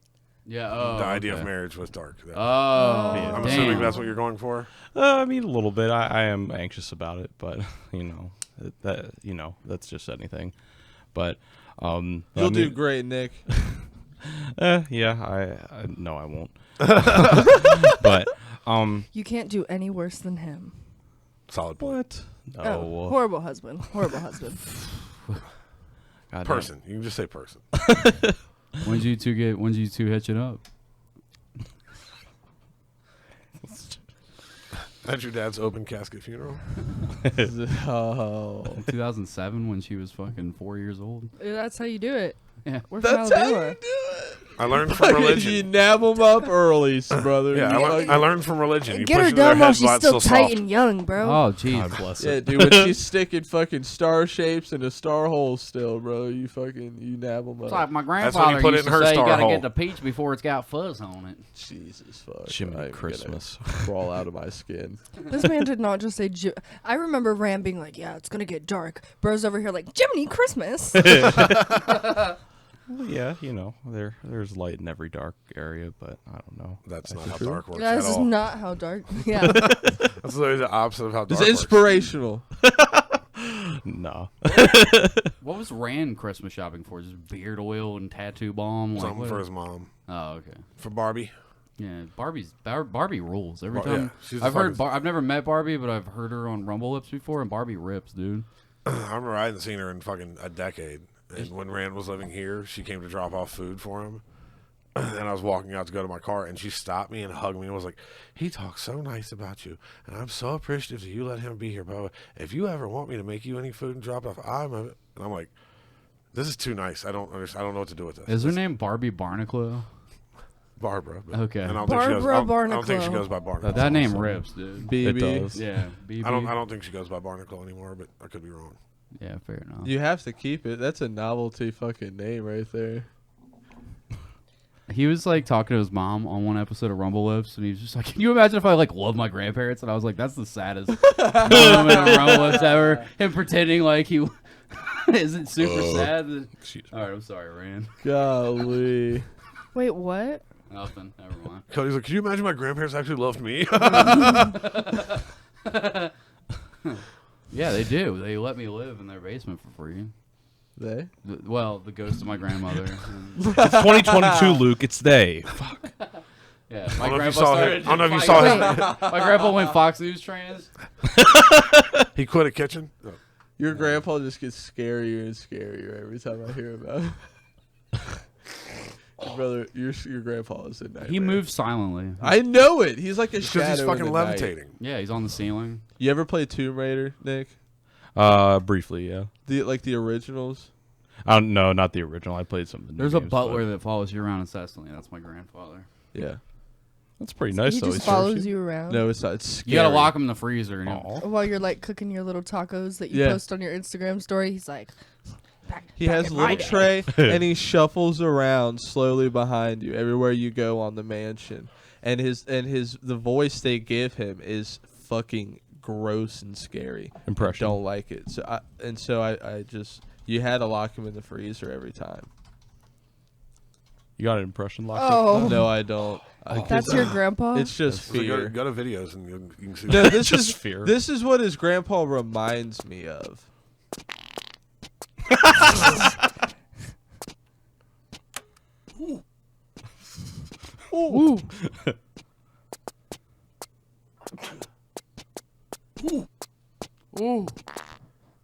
[SPEAKER 1] yeah.
[SPEAKER 3] the idea
[SPEAKER 1] okay.
[SPEAKER 3] of marriage was dark. That-
[SPEAKER 1] Oh,
[SPEAKER 3] I'm
[SPEAKER 1] damn.
[SPEAKER 3] assuming that's what you're going for.
[SPEAKER 5] I mean, a little bit. I am anxious about it, but that's just anything. But
[SPEAKER 2] You'll do great, Nick.
[SPEAKER 5] Yeah, I no, I won't. But
[SPEAKER 4] You can't do any worse than him.
[SPEAKER 3] Solid point.
[SPEAKER 5] what?
[SPEAKER 4] Oh,
[SPEAKER 5] No,
[SPEAKER 4] horrible husband. Horrible husband.
[SPEAKER 5] God
[SPEAKER 3] Person. You can just say person.
[SPEAKER 1] When did you two hitch it up?
[SPEAKER 3] At your dad's open casket funeral.
[SPEAKER 2] Oh.
[SPEAKER 1] In 2007 when she was fucking 4 years old.
[SPEAKER 4] That's how you do it.
[SPEAKER 1] Yeah.
[SPEAKER 4] We're from
[SPEAKER 2] That's how
[SPEAKER 4] Alabama.
[SPEAKER 2] you do it.
[SPEAKER 3] I learned from
[SPEAKER 2] You
[SPEAKER 3] religion.
[SPEAKER 2] nab them up early, brother.
[SPEAKER 3] Yeah, I learned from religion. You
[SPEAKER 4] Get
[SPEAKER 3] push
[SPEAKER 4] her
[SPEAKER 3] it in their
[SPEAKER 4] done while
[SPEAKER 3] head
[SPEAKER 4] she's
[SPEAKER 3] while it's
[SPEAKER 4] still tight
[SPEAKER 3] soft.
[SPEAKER 4] and young, bro.
[SPEAKER 1] Oh, jeez.
[SPEAKER 5] God bless
[SPEAKER 2] Yeah,
[SPEAKER 5] it.
[SPEAKER 2] dude, when she's sticking fucking star shapes into star holes still, bro, you nab them
[SPEAKER 1] It's
[SPEAKER 2] up.
[SPEAKER 1] like my
[SPEAKER 3] That's when you
[SPEAKER 1] grandfather
[SPEAKER 3] put it
[SPEAKER 1] used
[SPEAKER 3] in
[SPEAKER 1] to
[SPEAKER 3] her
[SPEAKER 1] say you
[SPEAKER 3] star
[SPEAKER 1] gotta
[SPEAKER 3] hole.
[SPEAKER 1] get the peach before it's got fuzz on it.
[SPEAKER 2] Jesus fuck.
[SPEAKER 5] Jimmy
[SPEAKER 2] I'm gonna
[SPEAKER 5] Christmas.
[SPEAKER 2] crawl out of my skin.
[SPEAKER 4] This man did not just say. I remember Ram being like, "Yeah, it's gonna get dark." Bro's over here like, "Jiminy Christmas."
[SPEAKER 5] Well, yeah, there's light in every dark area, but I don't know.
[SPEAKER 3] That's not
[SPEAKER 2] That's
[SPEAKER 3] how
[SPEAKER 2] true.
[SPEAKER 3] dark works
[SPEAKER 4] That
[SPEAKER 3] at
[SPEAKER 4] is
[SPEAKER 3] all.
[SPEAKER 4] not how dark. Yeah.
[SPEAKER 3] That's literally the opposite of how dark
[SPEAKER 2] It's
[SPEAKER 3] works.
[SPEAKER 2] inspirational.
[SPEAKER 5] No.
[SPEAKER 1] What was Rand Christmas shopping for? Just beard oil and tattoo balm? Like,
[SPEAKER 3] Something
[SPEAKER 1] what?
[SPEAKER 3] for his mom.
[SPEAKER 1] Oh, okay.
[SPEAKER 3] For Barbie.
[SPEAKER 1] Yeah, Barbie rules every
[SPEAKER 3] Bar- yeah,
[SPEAKER 1] time.
[SPEAKER 3] she's
[SPEAKER 1] I've
[SPEAKER 3] the
[SPEAKER 1] heard.
[SPEAKER 3] fucking-
[SPEAKER 1] I've never met Barbie, but I've heard her on Rumble Lips before, and Barbie rips, dude.
[SPEAKER 3] I remember I hadn't seen her in fucking a decade. And when Rand was living here, she came to drop off food for him. And I was walking out to go to my car, and she stopped me and hugged me and was like, "He talks so nice about you, and I'm so appreciative that you let him be here, Bubba. If you ever want me to make you any food and drop it off, and I'm like, this is too nice. I don't understand. I don't know what to do with this.
[SPEAKER 1] Is her name Barbie Barnacle?
[SPEAKER 3] Barbara? But,
[SPEAKER 1] Okay.
[SPEAKER 3] And I don't think she goes.
[SPEAKER 4] Barbara
[SPEAKER 3] I don't think she
[SPEAKER 4] Barnacle.
[SPEAKER 3] goes by Barnacle.
[SPEAKER 1] That name rips, dude.
[SPEAKER 5] It
[SPEAKER 2] BB.
[SPEAKER 5] does.
[SPEAKER 1] Yeah, BB.
[SPEAKER 3] I don't think she goes by Barnacle anymore, but I could be wrong.
[SPEAKER 1] Yeah, fair enough.
[SPEAKER 2] You have to keep it. That's a novelty fucking name right there.
[SPEAKER 1] He was like talking to his mom on one episode of Rumble Lips, and he was just like, "Can you imagine if I like loved my grandparents?" And I was like, "That's the saddest moment of Rumble Lips ever." Him pretending like he isn't super sad.
[SPEAKER 5] Excuse me.
[SPEAKER 1] All right, I'm sorry, Rand.
[SPEAKER 2] Golly.
[SPEAKER 4] Wait, what?
[SPEAKER 1] Nothing. Never mind.
[SPEAKER 3] Cody's like, could you imagine my grandparents actually loved me?
[SPEAKER 1] Yeah, they do. They let me live in their basement for free.
[SPEAKER 2] They?
[SPEAKER 1] The ghost of my grandmother.
[SPEAKER 5] It's 2022, Luke. It's they.
[SPEAKER 1] Yeah,
[SPEAKER 3] I
[SPEAKER 1] my
[SPEAKER 3] don't know if you
[SPEAKER 1] grandpa
[SPEAKER 3] saw
[SPEAKER 1] started.
[SPEAKER 3] him. I don't know if you saw his.
[SPEAKER 1] My grandpa went Fox News trans.
[SPEAKER 3] He quit a kitchen. Oh.
[SPEAKER 2] Your grandpa just gets scarier and scarier every time I hear about him. Brother, your grandpa is a nightmare.
[SPEAKER 1] He moves silently.
[SPEAKER 2] I know it. He's like a
[SPEAKER 3] Because
[SPEAKER 2] shadow
[SPEAKER 3] he's fucking
[SPEAKER 2] in the night.
[SPEAKER 3] levitating.
[SPEAKER 1] Yeah, he's on the ceiling.
[SPEAKER 2] You ever play Tomb Raider, Nick?
[SPEAKER 5] Briefly, yeah.
[SPEAKER 2] The originals?
[SPEAKER 5] No, not the original. I played some of the new
[SPEAKER 1] There's a
[SPEAKER 5] games,
[SPEAKER 1] butler
[SPEAKER 5] but
[SPEAKER 1] that follows you around incessantly. That's my grandfather.
[SPEAKER 2] Yeah.
[SPEAKER 5] That's pretty nice,
[SPEAKER 4] He
[SPEAKER 5] though.
[SPEAKER 4] just follows you around.
[SPEAKER 2] No, it's not. It's scary.
[SPEAKER 1] You gotta lock him in the freezer.
[SPEAKER 5] Aw.
[SPEAKER 4] While you're like cooking your little tacos that you
[SPEAKER 2] Yeah.
[SPEAKER 4] post on your Instagram story, he's like,
[SPEAKER 2] He has a little tray and he shuffles around slowly behind you everywhere you go on the mansion. And the voice they give him is fucking gross and scary.
[SPEAKER 5] Impression.
[SPEAKER 2] I don't like it. So I just you had to lock him in the freezer every time.
[SPEAKER 5] You got an impression locked
[SPEAKER 4] oh,
[SPEAKER 2] No, I don't.
[SPEAKER 4] that's your grandpa?
[SPEAKER 2] It's just
[SPEAKER 3] So go,
[SPEAKER 2] fear.
[SPEAKER 3] go to videos and you can see.
[SPEAKER 2] No, this
[SPEAKER 5] Just
[SPEAKER 2] is
[SPEAKER 5] fear.
[SPEAKER 2] This is what his grandpa reminds me of.
[SPEAKER 1] Ooh. Ooh.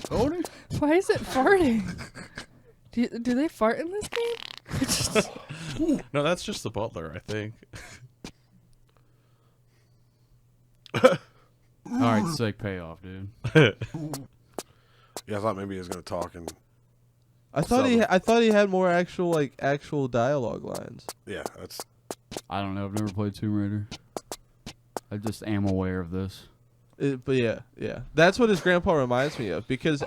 [SPEAKER 1] Cody?
[SPEAKER 4] Why is it farting? Do they fart in this game?
[SPEAKER 5] No, that's just the butler, I think.
[SPEAKER 1] All right, sick payoff, dude.
[SPEAKER 3] Yeah, I thought maybe he was gonna talk and
[SPEAKER 2] I thought he had more actual dialogue lines.
[SPEAKER 3] yeah, that's
[SPEAKER 1] I don't know. I've never played Tomb Raider. I just am aware of this.
[SPEAKER 2] But yeah, that's what his grandpa reminds me of because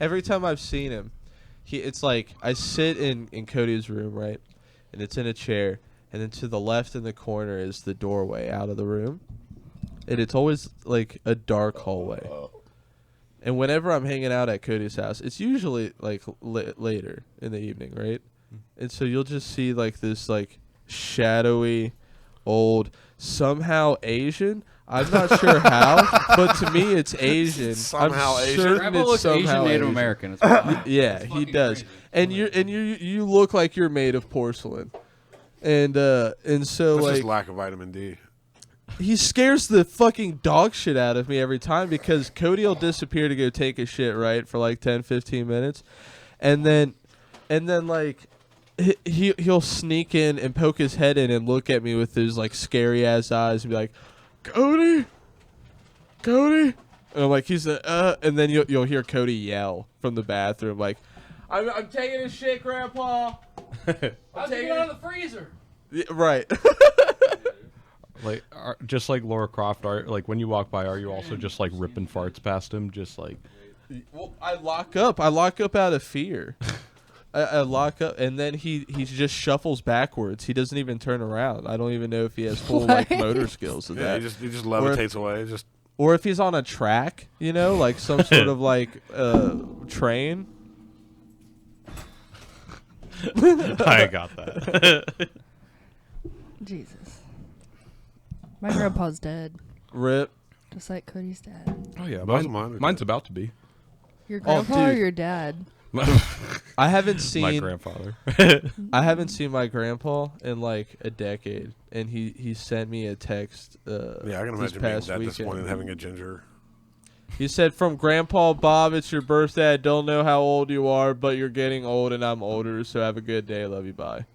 [SPEAKER 2] every time I've seen him, it's like I sit in Cody's room, right, and it's in a chair, and then to the left in the corner is the doorway out of the room, and it's always like a dark hallway. And whenever I'm hanging out at Cody's house, it's usually like later in the evening, right? And so you'll just see like this like shadowy, old, somehow Asian. I'm not sure how, but to me it's Asian.
[SPEAKER 3] Somehow
[SPEAKER 2] I'm
[SPEAKER 3] Asian?
[SPEAKER 2] certain
[SPEAKER 1] Grandpa
[SPEAKER 2] it's
[SPEAKER 1] looks
[SPEAKER 2] somehow
[SPEAKER 1] Asian Native
[SPEAKER 2] Asian.
[SPEAKER 1] American. It's wild.
[SPEAKER 2] Yeah,
[SPEAKER 1] It's
[SPEAKER 2] he
[SPEAKER 1] fucking
[SPEAKER 2] does.
[SPEAKER 1] crazy.
[SPEAKER 2] And you look like you're made of porcelain. And so
[SPEAKER 3] that's
[SPEAKER 2] like
[SPEAKER 3] just lack of vitamin D.
[SPEAKER 2] he scares the fucking dog shit out of me every time because Cody will disappear to go take a shit, right, for like 10-15 minutes. And then like he'll sneak in and poke his head in and look at me with his like scary ass eyes and be like, Cody. And I'm like, and then you'll hear Cody yell from the bathroom like, I'm taking a shit, Grandpa.
[SPEAKER 1] I'm taking it out of the freezer.
[SPEAKER 2] Yeah, right.
[SPEAKER 5] Like, just like Laura Croft, like when you walk by, are you also just like ripping farts past him, just like?
[SPEAKER 2] Well, I lock up out of fear. I lock up, and then he just shuffles backwards. He doesn't even turn around. I don't even know if he has full like motor skills of
[SPEAKER 3] Yeah,
[SPEAKER 2] that.
[SPEAKER 3] he just levitates away. Just
[SPEAKER 2] Or if he's on a track, like some sort of like train.
[SPEAKER 5] I got that.
[SPEAKER 4] Jesus. My grandpa's dead.
[SPEAKER 2] Rip.
[SPEAKER 4] Just like Cody's dad.
[SPEAKER 5] Oh yeah,
[SPEAKER 3] Both of mine are
[SPEAKER 5] mine's
[SPEAKER 3] dead.
[SPEAKER 5] about to be.
[SPEAKER 4] Your grandpa or
[SPEAKER 2] dude.
[SPEAKER 4] your dad?
[SPEAKER 2] I haven't
[SPEAKER 5] My
[SPEAKER 2] seen
[SPEAKER 5] grandfather.
[SPEAKER 2] I haven't seen my grandpa in like a decade, and he sent me a text.
[SPEAKER 3] yeah, I can
[SPEAKER 2] this
[SPEAKER 3] imagine being
[SPEAKER 2] past
[SPEAKER 3] that
[SPEAKER 2] weekend.
[SPEAKER 3] disappointed having a ginger.
[SPEAKER 2] He said, "From Grandpa Bob, it's your birthday. I don't know how old you are, but you're getting old, and I'm older. So have a good day. Love you. Bye."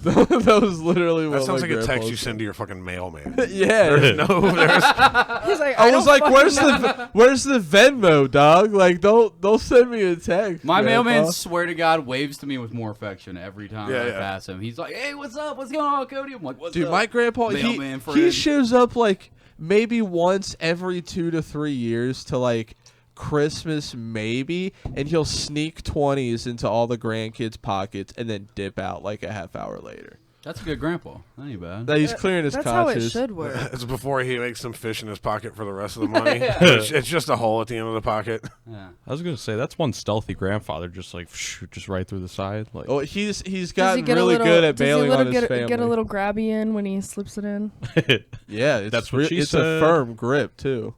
[SPEAKER 2] That was literally what
[SPEAKER 3] That sounds
[SPEAKER 2] my
[SPEAKER 3] like a text
[SPEAKER 2] grandpa
[SPEAKER 3] you
[SPEAKER 2] said.
[SPEAKER 3] send to your fucking mailman.
[SPEAKER 2] Yeah.
[SPEAKER 3] There's
[SPEAKER 4] He's like,
[SPEAKER 2] I was
[SPEAKER 4] don't
[SPEAKER 2] like,
[SPEAKER 4] fucking
[SPEAKER 2] "Where's the Venmo, dog? Like, don't send me a text."
[SPEAKER 1] My
[SPEAKER 2] Grandpa.
[SPEAKER 1] mailman, swear to God, waves to me with more affection every time
[SPEAKER 3] Yeah,
[SPEAKER 1] I
[SPEAKER 3] yeah.
[SPEAKER 1] pass him. He's like, "Hey, what's up? What's going on, Cody?" I'm like, "What's
[SPEAKER 2] Dude,
[SPEAKER 1] up?"
[SPEAKER 2] my grandpa,
[SPEAKER 1] Mailman
[SPEAKER 2] he
[SPEAKER 1] friend.
[SPEAKER 2] shows up like maybe once every 2 to 3 years to like Christmas maybe, and he'll sneak 20s into all the grandkids' pockets and then dip out like a half hour later.
[SPEAKER 1] That's a good grandpa. That ain't bad.
[SPEAKER 2] That he's clearing his
[SPEAKER 4] That's how it
[SPEAKER 2] conscience.
[SPEAKER 4] should work.
[SPEAKER 3] It's before he makes some fish in his pocket for the rest of the money. It's just a hole at the end of the pocket.
[SPEAKER 1] Yeah.
[SPEAKER 5] I was gonna say that's one stealthy grandfather, just like just right through the side. Like,
[SPEAKER 2] Oh, he's
[SPEAKER 4] Does he
[SPEAKER 2] gotten
[SPEAKER 4] get a
[SPEAKER 2] really
[SPEAKER 4] little-
[SPEAKER 2] good at
[SPEAKER 4] does he
[SPEAKER 2] bailing
[SPEAKER 4] little
[SPEAKER 2] on his family.
[SPEAKER 4] get a little grabby in when he slips it in?
[SPEAKER 2] Yeah, it's
[SPEAKER 5] That's what she
[SPEAKER 2] it's
[SPEAKER 5] said.
[SPEAKER 2] a firm grip too,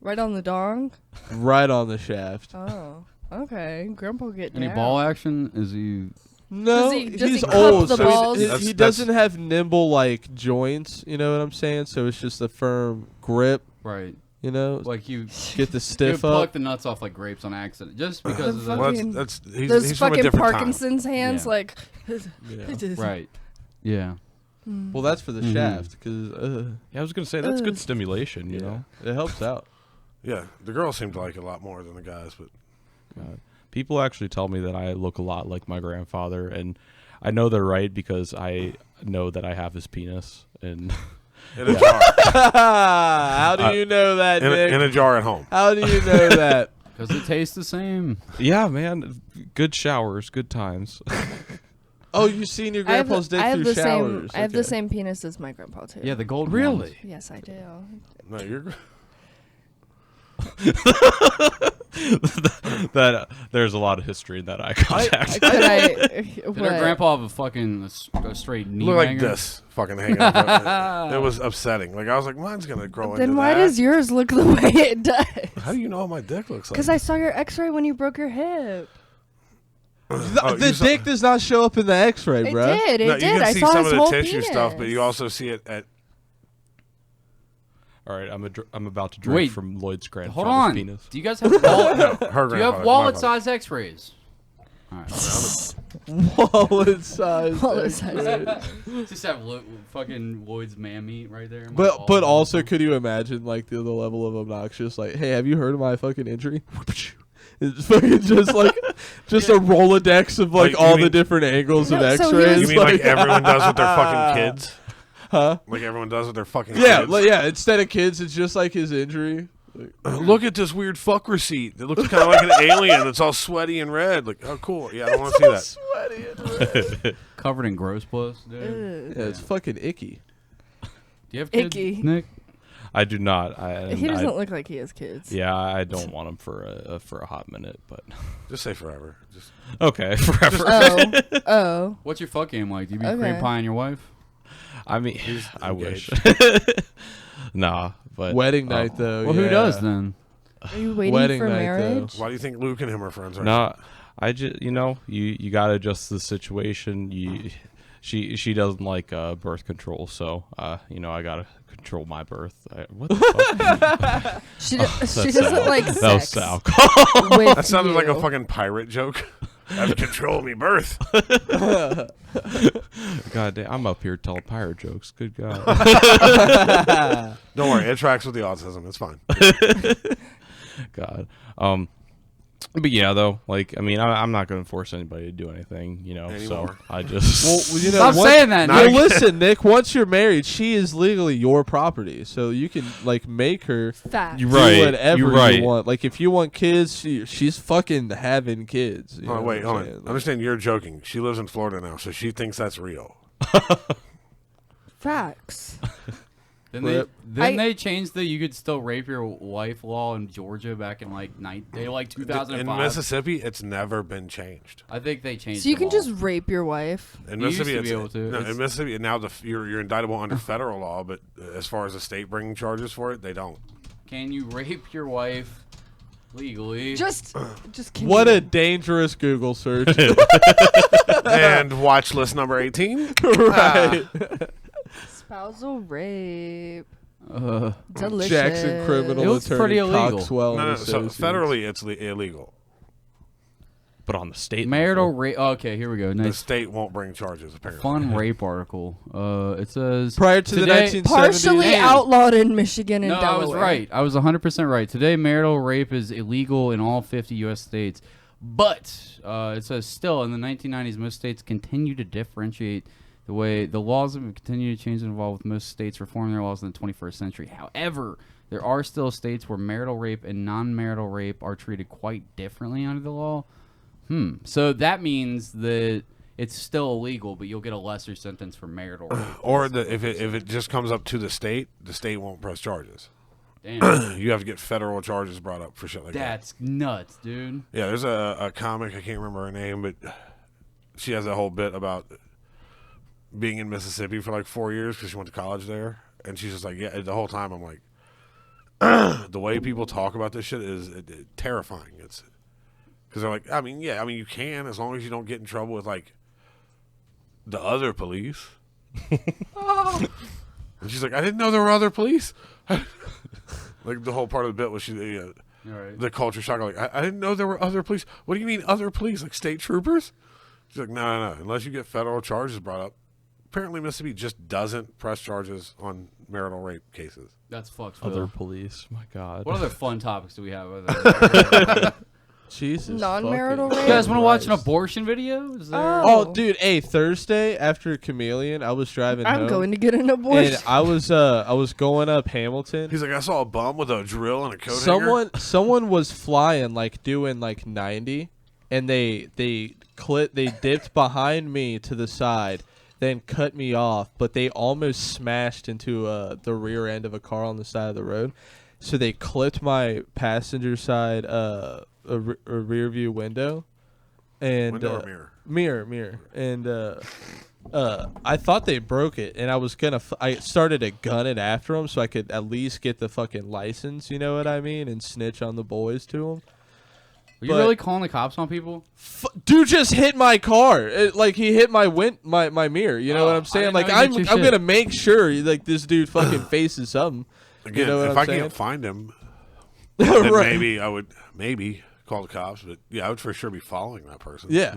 [SPEAKER 4] Right on the dong?
[SPEAKER 2] right on the shaft.
[SPEAKER 4] Oh, okay. Grandpa get
[SPEAKER 1] Any
[SPEAKER 4] down.
[SPEAKER 1] ball action? Is he?
[SPEAKER 2] No,
[SPEAKER 4] Does he
[SPEAKER 2] he's
[SPEAKER 4] cup
[SPEAKER 2] old,
[SPEAKER 4] the
[SPEAKER 2] so
[SPEAKER 4] balls?
[SPEAKER 2] he
[SPEAKER 3] That's-
[SPEAKER 2] doesn't have nimble like joints. You know what I'm saying? So it's just a firm grip.
[SPEAKER 1] Right.
[SPEAKER 2] You know,
[SPEAKER 1] Like you
[SPEAKER 2] get the
[SPEAKER 1] you
[SPEAKER 2] stiff
[SPEAKER 1] pluck
[SPEAKER 2] up.
[SPEAKER 1] the nuts off like grapes on accident, just because of
[SPEAKER 4] The
[SPEAKER 1] the
[SPEAKER 3] Well,
[SPEAKER 4] fucking-
[SPEAKER 3] that's he's,
[SPEAKER 4] Those
[SPEAKER 3] he's from a
[SPEAKER 4] fucking
[SPEAKER 3] different
[SPEAKER 4] Parkinson's hands,
[SPEAKER 1] Yeah.
[SPEAKER 4] like.
[SPEAKER 1] right. Yeah.
[SPEAKER 2] Well, that's for the
[SPEAKER 1] Mhm.
[SPEAKER 2] shaft because
[SPEAKER 5] yeah, I was gonna say that's good
[SPEAKER 4] Ugh.
[SPEAKER 5] stimulation. You know,
[SPEAKER 2] it helps out.
[SPEAKER 3] time. Yeah, the girls seem to like it a lot more than the guys, but
[SPEAKER 5] people actually tell me that I look a lot like my grandfather, and I know they're right because I know that I have his penis, and
[SPEAKER 3] in a jar,
[SPEAKER 2] How do you know that, Nick?
[SPEAKER 3] in a jar at home.
[SPEAKER 2] How do you know that?
[SPEAKER 1] Because it tastes the same.
[SPEAKER 5] yeah, man, good showers, good times.
[SPEAKER 2] Oh, you've seen your
[SPEAKER 4] I have
[SPEAKER 2] grandpa's
[SPEAKER 4] the,
[SPEAKER 2] dick
[SPEAKER 4] I have
[SPEAKER 2] through
[SPEAKER 4] the
[SPEAKER 2] showers.
[SPEAKER 4] same. I have the
[SPEAKER 2] Okay.
[SPEAKER 4] same penis as my grandpa too.
[SPEAKER 1] Yeah, the gold
[SPEAKER 5] Really?
[SPEAKER 1] ones.
[SPEAKER 4] Yes, I do.
[SPEAKER 3] No, you're
[SPEAKER 5] that there's a lot of history in that eye contact.
[SPEAKER 4] Could I?
[SPEAKER 1] Did
[SPEAKER 4] what?
[SPEAKER 1] her grandpa have a fucking a straight knee
[SPEAKER 3] look like
[SPEAKER 1] banger?
[SPEAKER 3] this fucking hang up. It was upsetting. Like I was like, mine's gonna grow into
[SPEAKER 4] Then why
[SPEAKER 3] that.
[SPEAKER 4] does yours look the way it does?
[SPEAKER 3] How do you know what my dick looks like?
[SPEAKER 4] Because I saw your X-ray when you broke your hip.
[SPEAKER 3] Oh,
[SPEAKER 2] The
[SPEAKER 3] you saw-
[SPEAKER 2] dick does not show up in the X-ray,
[SPEAKER 4] It
[SPEAKER 2] bro.
[SPEAKER 4] did. It
[SPEAKER 3] No, you
[SPEAKER 4] did.
[SPEAKER 3] can
[SPEAKER 4] I
[SPEAKER 3] see
[SPEAKER 4] saw
[SPEAKER 3] some
[SPEAKER 4] his
[SPEAKER 3] of
[SPEAKER 4] whole
[SPEAKER 3] the tissue
[SPEAKER 4] penis.
[SPEAKER 3] stuff, but you also see it at.
[SPEAKER 5] All right, I'm about to drink
[SPEAKER 1] Wait,
[SPEAKER 5] from Lloyd's grandfather's
[SPEAKER 1] Hold on.
[SPEAKER 5] penis.
[SPEAKER 1] Do you guys have wallet?
[SPEAKER 3] Her
[SPEAKER 1] Do you
[SPEAKER 3] grandfather,
[SPEAKER 1] have
[SPEAKER 3] my
[SPEAKER 1] wallet-size X-rays? All right.
[SPEAKER 2] Wallet size.
[SPEAKER 4] Wallet size.
[SPEAKER 2] X-ray.
[SPEAKER 1] Just have fucking Lloyd's man meat right there. in my
[SPEAKER 2] But
[SPEAKER 1] wallet.
[SPEAKER 2] also, could you imagine like the level of obnoxious? Like, hey, have you heard of my fucking injury? It's fucking just like just a Rolodex of like
[SPEAKER 3] Like, you
[SPEAKER 2] all the
[SPEAKER 3] mean-
[SPEAKER 2] different angles of
[SPEAKER 4] No, so he
[SPEAKER 2] X-rays.
[SPEAKER 3] You mean like everyone does with their fucking kids?
[SPEAKER 2] Huh?
[SPEAKER 3] Like everyone does with their fucking
[SPEAKER 2] Yeah,
[SPEAKER 3] kids?
[SPEAKER 2] like, yeah. Instead of kids, it's just like his injury. Like,
[SPEAKER 3] Look at this weird fuck receipt. It looks kind of like an alien. It's all sweaty and red. Like, oh, cool. Yeah, I don't want to see that.
[SPEAKER 2] sweaty and red.
[SPEAKER 1] covered in gross puss, dude.
[SPEAKER 4] Ugh.
[SPEAKER 2] Yeah, it's fucking icky.
[SPEAKER 1] Do you have kids,
[SPEAKER 4] Icky.
[SPEAKER 1] Nick?
[SPEAKER 5] I do not.
[SPEAKER 4] He doesn't look like he has kids.
[SPEAKER 5] Yeah, I don't want him for a hot minute, but
[SPEAKER 3] Just say forever. Just
[SPEAKER 5] okay, forever.
[SPEAKER 4] Oh. Oh.
[SPEAKER 1] What's your fuck game like? Do you be
[SPEAKER 4] Okay.
[SPEAKER 1] cream pieing your wife?
[SPEAKER 5] I mean, I wish.
[SPEAKER 3] engaged.
[SPEAKER 5] Nah, but
[SPEAKER 2] Wedding night though.
[SPEAKER 1] Well, who
[SPEAKER 2] yeah.
[SPEAKER 1] does then?
[SPEAKER 4] Are you waiting
[SPEAKER 2] Wedding
[SPEAKER 4] for
[SPEAKER 2] night,
[SPEAKER 4] marriage?
[SPEAKER 3] why do you think Luke and him are friends? Right
[SPEAKER 5] no, I just you got to adjust the situation. She doesn't like birth control, so I gotta control my birth. What the fuck?
[SPEAKER 4] She
[SPEAKER 5] That's
[SPEAKER 4] doesn't
[SPEAKER 5] Sal.
[SPEAKER 4] like
[SPEAKER 5] That was
[SPEAKER 4] sex.
[SPEAKER 5] Sal.
[SPEAKER 4] With
[SPEAKER 3] That sounded like a
[SPEAKER 4] you.
[SPEAKER 3] fucking pirate joke. Have to control me birth.
[SPEAKER 5] God damn, I'm up here telling pirate jokes. Good God.
[SPEAKER 3] Don't worry, it tracks with the autism. It's fine.
[SPEAKER 5] God. But yeah, though, like, I mean, I'm not going to force anybody to do anything,
[SPEAKER 3] Anymore.
[SPEAKER 5] so I just.
[SPEAKER 2] Well,
[SPEAKER 1] Stop saying that,
[SPEAKER 3] not
[SPEAKER 2] Well,
[SPEAKER 1] Nick.
[SPEAKER 2] listen, Nick. Once you're married, she is legally your property, so you can like make her
[SPEAKER 4] Facts.
[SPEAKER 5] You're
[SPEAKER 2] do
[SPEAKER 5] right.
[SPEAKER 2] whatever
[SPEAKER 5] You're right.
[SPEAKER 2] you want. Like if you want kids, she's fucking having kids. You
[SPEAKER 3] Oh,
[SPEAKER 2] know
[SPEAKER 3] wait,
[SPEAKER 2] what I'm
[SPEAKER 3] hold on.
[SPEAKER 2] saying? Like,
[SPEAKER 3] Understand you're joking. She lives in Florida now, so she thinks that's real.
[SPEAKER 4] Facts.
[SPEAKER 1] Didn't
[SPEAKER 2] Rip.
[SPEAKER 1] they change the you could still rape your wife law in Georgia back in like 2005?
[SPEAKER 3] In Mississippi, it's never been changed.
[SPEAKER 1] I think they changed.
[SPEAKER 4] So you
[SPEAKER 1] the
[SPEAKER 4] can
[SPEAKER 1] law.
[SPEAKER 4] just rape your wife.
[SPEAKER 3] In
[SPEAKER 1] You used
[SPEAKER 3] Mississippi,
[SPEAKER 1] to be
[SPEAKER 3] it's,
[SPEAKER 1] able to.
[SPEAKER 3] No,
[SPEAKER 1] It's-
[SPEAKER 3] in Mississippi now you're indictable under federal law, but as far as the state bringing charges for it, they don't.
[SPEAKER 1] Can you rape your wife legally?
[SPEAKER 4] Just
[SPEAKER 2] what a
[SPEAKER 4] continue.
[SPEAKER 2] dangerous Google search.
[SPEAKER 3] And watch list number 18.
[SPEAKER 2] Right.
[SPEAKER 4] Spousal rape.
[SPEAKER 1] Uh,
[SPEAKER 4] Delicious.
[SPEAKER 2] Jackson criminal
[SPEAKER 1] It was
[SPEAKER 2] attorney
[SPEAKER 1] pretty illegal.
[SPEAKER 2] Coxwell
[SPEAKER 3] No,
[SPEAKER 2] and
[SPEAKER 3] so
[SPEAKER 2] Associates.
[SPEAKER 3] federally it's illegal.
[SPEAKER 5] But on the state
[SPEAKER 1] marital
[SPEAKER 5] level,
[SPEAKER 1] rape. Okay, here we go.
[SPEAKER 3] The
[SPEAKER 1] Nice
[SPEAKER 3] state won't bring charges apparently.
[SPEAKER 1] fun rape article. It says
[SPEAKER 2] Prior to the
[SPEAKER 1] today-
[SPEAKER 2] 1970s.
[SPEAKER 4] Partially
[SPEAKER 1] Damn.
[SPEAKER 4] outlawed in Michigan and
[SPEAKER 1] No,
[SPEAKER 4] Delaware.
[SPEAKER 1] I was right. I was 100% right. Today, marital rape is illegal in all 50 U.S. states. But it says still, in the 1990s, most states continue to differentiate the way the laws have continued to change and evolve, with most states reforming their laws in the 21st century. However, there are still states where marital rape and non-marital rape are treated quite differently under the law. So that means that it's still illegal, but you'll get a lesser sentence for marital rape.
[SPEAKER 3] Or if it just comes up to the state won't press charges.
[SPEAKER 1] Damn,
[SPEAKER 3] You have to get federal charges brought up for shit like that.
[SPEAKER 1] that's nuts, dude.
[SPEAKER 3] Yeah, there's a comic, I can't remember her name, but she has a whole bit about being in Mississippi for like 4 years because she went to college there. And she's just like, yeah, the whole time I'm like, the way people talk about this shit is terrifying. It's because they're like, you can, as long as you don't get in trouble with like the other police. And she's like, I didn't know there were other police. Like the whole part of the bit was the culture shock. Like, I didn't know there were other police. What do you mean other police? Like state troopers? She's like, no. Unless you get federal charges brought up. Apparently Mississippi just doesn't press charges on marital rape cases.
[SPEAKER 1] That's fucked.
[SPEAKER 5] Other police. My God.
[SPEAKER 1] What other fun topics do we have? Other
[SPEAKER 2] Jesus.
[SPEAKER 4] Non-marital
[SPEAKER 2] fucking
[SPEAKER 4] rape?
[SPEAKER 1] You guys want to watch an
[SPEAKER 2] Christ.
[SPEAKER 1] abortion video? Is there?
[SPEAKER 2] Oh, dude, hey, Thursday after Chameleon, I was driving home.
[SPEAKER 4] I'm going to get an abortion.
[SPEAKER 2] And I was going up Hamilton.
[SPEAKER 3] He's like, I saw a bum with a drill and a coat hanger.
[SPEAKER 2] Someone was flying like doing like 90, and they dipped behind me to the side, then cut me off, but they almost smashed into the rear end of a car on the side of the road. So they clipped my passenger side a rear view window, and
[SPEAKER 3] Window or mirror?
[SPEAKER 2] mirror, and I thought they broke it, and I was gonna I started to gun it after them so I could at least get the fucking license, you know what I mean, and snitch on the boys to them.
[SPEAKER 1] Are you really calling the cops on people?
[SPEAKER 2] Dude just hit my car. Like he hit my my mirror. You know what I'm saying? Like I'm gonna make sure like this dude fucking faces something.
[SPEAKER 3] Again,
[SPEAKER 2] you know what
[SPEAKER 3] if
[SPEAKER 2] I'm
[SPEAKER 3] I
[SPEAKER 2] saying?
[SPEAKER 3] can't find him, then
[SPEAKER 2] Right.
[SPEAKER 3] maybe I would call the cops. But yeah, I would for sure be following that person.
[SPEAKER 2] Yeah.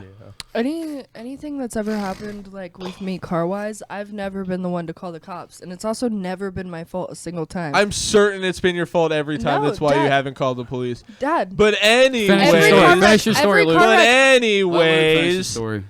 [SPEAKER 4] Anything that's ever happened like with me car wise, I've never been the one to call the cops, and it's also never been my fault a single time.
[SPEAKER 2] I'm certain it's been your fault every time.
[SPEAKER 4] No,
[SPEAKER 2] That's why you
[SPEAKER 4] Dad.
[SPEAKER 2] haven't called the police.
[SPEAKER 4] Dad.
[SPEAKER 2] But anyways,
[SPEAKER 1] Finish your story, Luke.
[SPEAKER 2] but
[SPEAKER 1] Finish the
[SPEAKER 2] anyways,
[SPEAKER 1] story.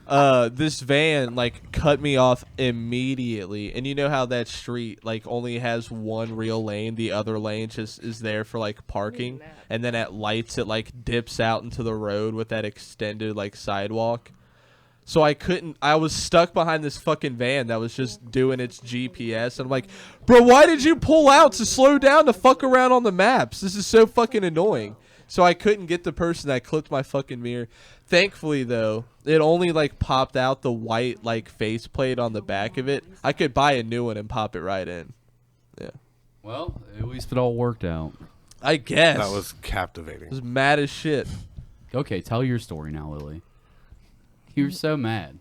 [SPEAKER 2] this van like cut me off immediately, and you know how that street like only has one real lane, the other lane just is there for like parking, and then at lights it like dips out into the road with that extended like sidewalk. So I was stuck behind this fucking van that was just doing its GPS. And I'm like, bro, why did you pull out to slow down to fuck around on the maps? This is so fucking annoying. So I couldn't get the person that clipped my fucking mirror. Thankfully, though, it only like popped out the white like faceplate on the back of it. I could buy a new one and pop it right in. Yeah.
[SPEAKER 1] Well, at least it all worked out.
[SPEAKER 2] I guess.
[SPEAKER 3] That was captivating.
[SPEAKER 2] It was mad as shit.
[SPEAKER 1] Okay, tell your story now, Lily. You're so mad.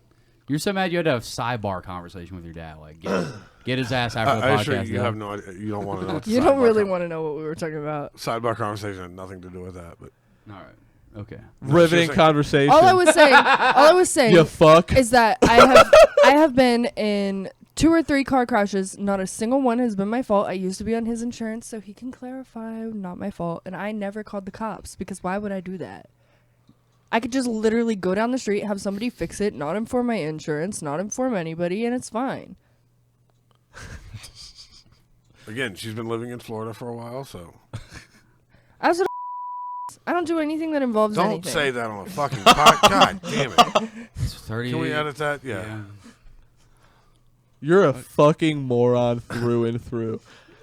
[SPEAKER 1] You're so mad you had to have a sidebar conversation with your dad. Like, get his ass after the
[SPEAKER 3] I
[SPEAKER 1] podcast.
[SPEAKER 3] assure you, you
[SPEAKER 1] done.
[SPEAKER 3] have no idea. You don't want to know. What the
[SPEAKER 4] You don't
[SPEAKER 3] sidebar
[SPEAKER 4] really
[SPEAKER 3] con-
[SPEAKER 4] want to know what we were talking about.
[SPEAKER 3] Sidebar conversation had nothing to do with that. But
[SPEAKER 1] All right. Okay.
[SPEAKER 2] Riveting
[SPEAKER 3] seriously.
[SPEAKER 2] conversation.
[SPEAKER 4] All I was saying
[SPEAKER 2] You fuck.
[SPEAKER 4] is that I have been in 2 or 3 car crashes. Not a single one has been my fault. I used to be on his insurance, so he can clarify, not my fault. And I never called the cops because why would I do that? I could just literally go down the street, have somebody fix it, not inform my insurance, not inform anybody, and it's fine.
[SPEAKER 3] again, she's been living in Florida for a while, so
[SPEAKER 4] As I don't do anything that involves
[SPEAKER 3] don't
[SPEAKER 4] anything.
[SPEAKER 3] say that on a fucking podcast. God damn it!
[SPEAKER 1] It's 38.
[SPEAKER 3] Can we edit that? Yeah.
[SPEAKER 2] You're a fucking moron through and through.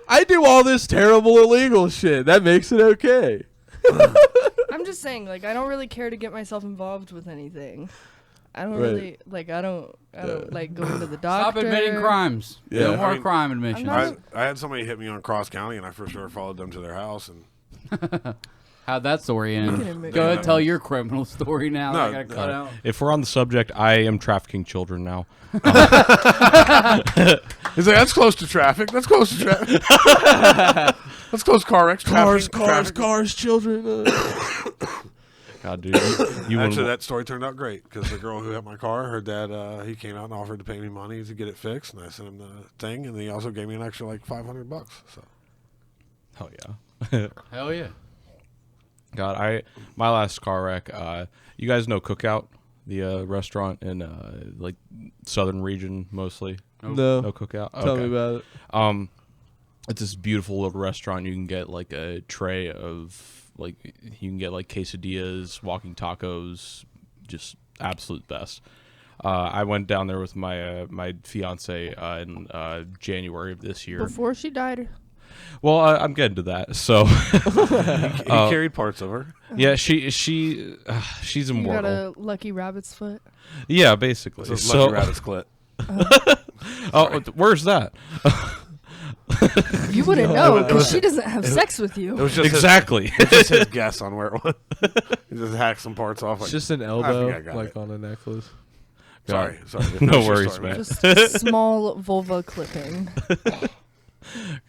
[SPEAKER 2] I do all this terrible illegal shit. That makes it okay.
[SPEAKER 4] I'm just saying, like, I don't really care to get myself involved with anything. I don't
[SPEAKER 2] Right.
[SPEAKER 4] really, like, I don't like going to the doctor.
[SPEAKER 1] Stop admitting crimes.
[SPEAKER 2] Yeah.
[SPEAKER 1] No more
[SPEAKER 3] I mean,
[SPEAKER 1] crime admissions.
[SPEAKER 4] not-
[SPEAKER 3] I had somebody hit me on Cross County, and I for sure followed them to their house. And
[SPEAKER 1] How'd that story
[SPEAKER 4] can
[SPEAKER 1] end?
[SPEAKER 4] admit
[SPEAKER 1] Go ahead,
[SPEAKER 3] that.
[SPEAKER 1] tell your criminal story now.
[SPEAKER 3] No,
[SPEAKER 1] I gotta cut out.
[SPEAKER 5] If we're on the subject, I am trafficking children now.
[SPEAKER 3] he's like, "That's close to traffic. That's close to traffic. That's close to car wrecks. Traffic.
[SPEAKER 2] Cars, children.
[SPEAKER 5] God, dude. You
[SPEAKER 3] Actually,
[SPEAKER 5] wouldn't-
[SPEAKER 3] that story turned out great because the girl who hit my car, her dad, he came out and offered to pay me money to get it fixed, and I sent him the thing, and he also gave me an extra like $500. So
[SPEAKER 5] Hell yeah.
[SPEAKER 1] Hell yeah.
[SPEAKER 5] God, my last car wreck. You guys know Cookout, the restaurant in like southern region mostly.
[SPEAKER 2] No.
[SPEAKER 5] No Cookout.
[SPEAKER 2] Tell me about it.
[SPEAKER 5] It's this beautiful little restaurant. You can get like a tray of like you can get like quesadillas, walking tacos, just absolute best. I went down there with my my fiance in January of this year.
[SPEAKER 4] Before she died.
[SPEAKER 5] Well, I'm getting to that. So
[SPEAKER 3] He carried parts of her.
[SPEAKER 5] yeah, she's
[SPEAKER 4] You
[SPEAKER 5] immortal.
[SPEAKER 4] got a lucky rabbit's foot.
[SPEAKER 5] Yeah, basically.
[SPEAKER 3] It's a
[SPEAKER 5] So
[SPEAKER 3] lucky rabbit's clit.
[SPEAKER 5] where's that?
[SPEAKER 4] You wouldn't know because she doesn't have sex with
[SPEAKER 3] It
[SPEAKER 4] you.
[SPEAKER 3] was just
[SPEAKER 5] Exactly.
[SPEAKER 3] His, just his guess on where it was. He just hacked some parts off. Like,
[SPEAKER 2] It's just an
[SPEAKER 3] I
[SPEAKER 2] elbow,
[SPEAKER 3] think I got
[SPEAKER 2] like
[SPEAKER 3] it.
[SPEAKER 2] on a necklace.
[SPEAKER 3] Sorry.
[SPEAKER 5] No
[SPEAKER 3] Finish your
[SPEAKER 5] worries,
[SPEAKER 3] story,
[SPEAKER 5] man.
[SPEAKER 4] Just small vulva clipping.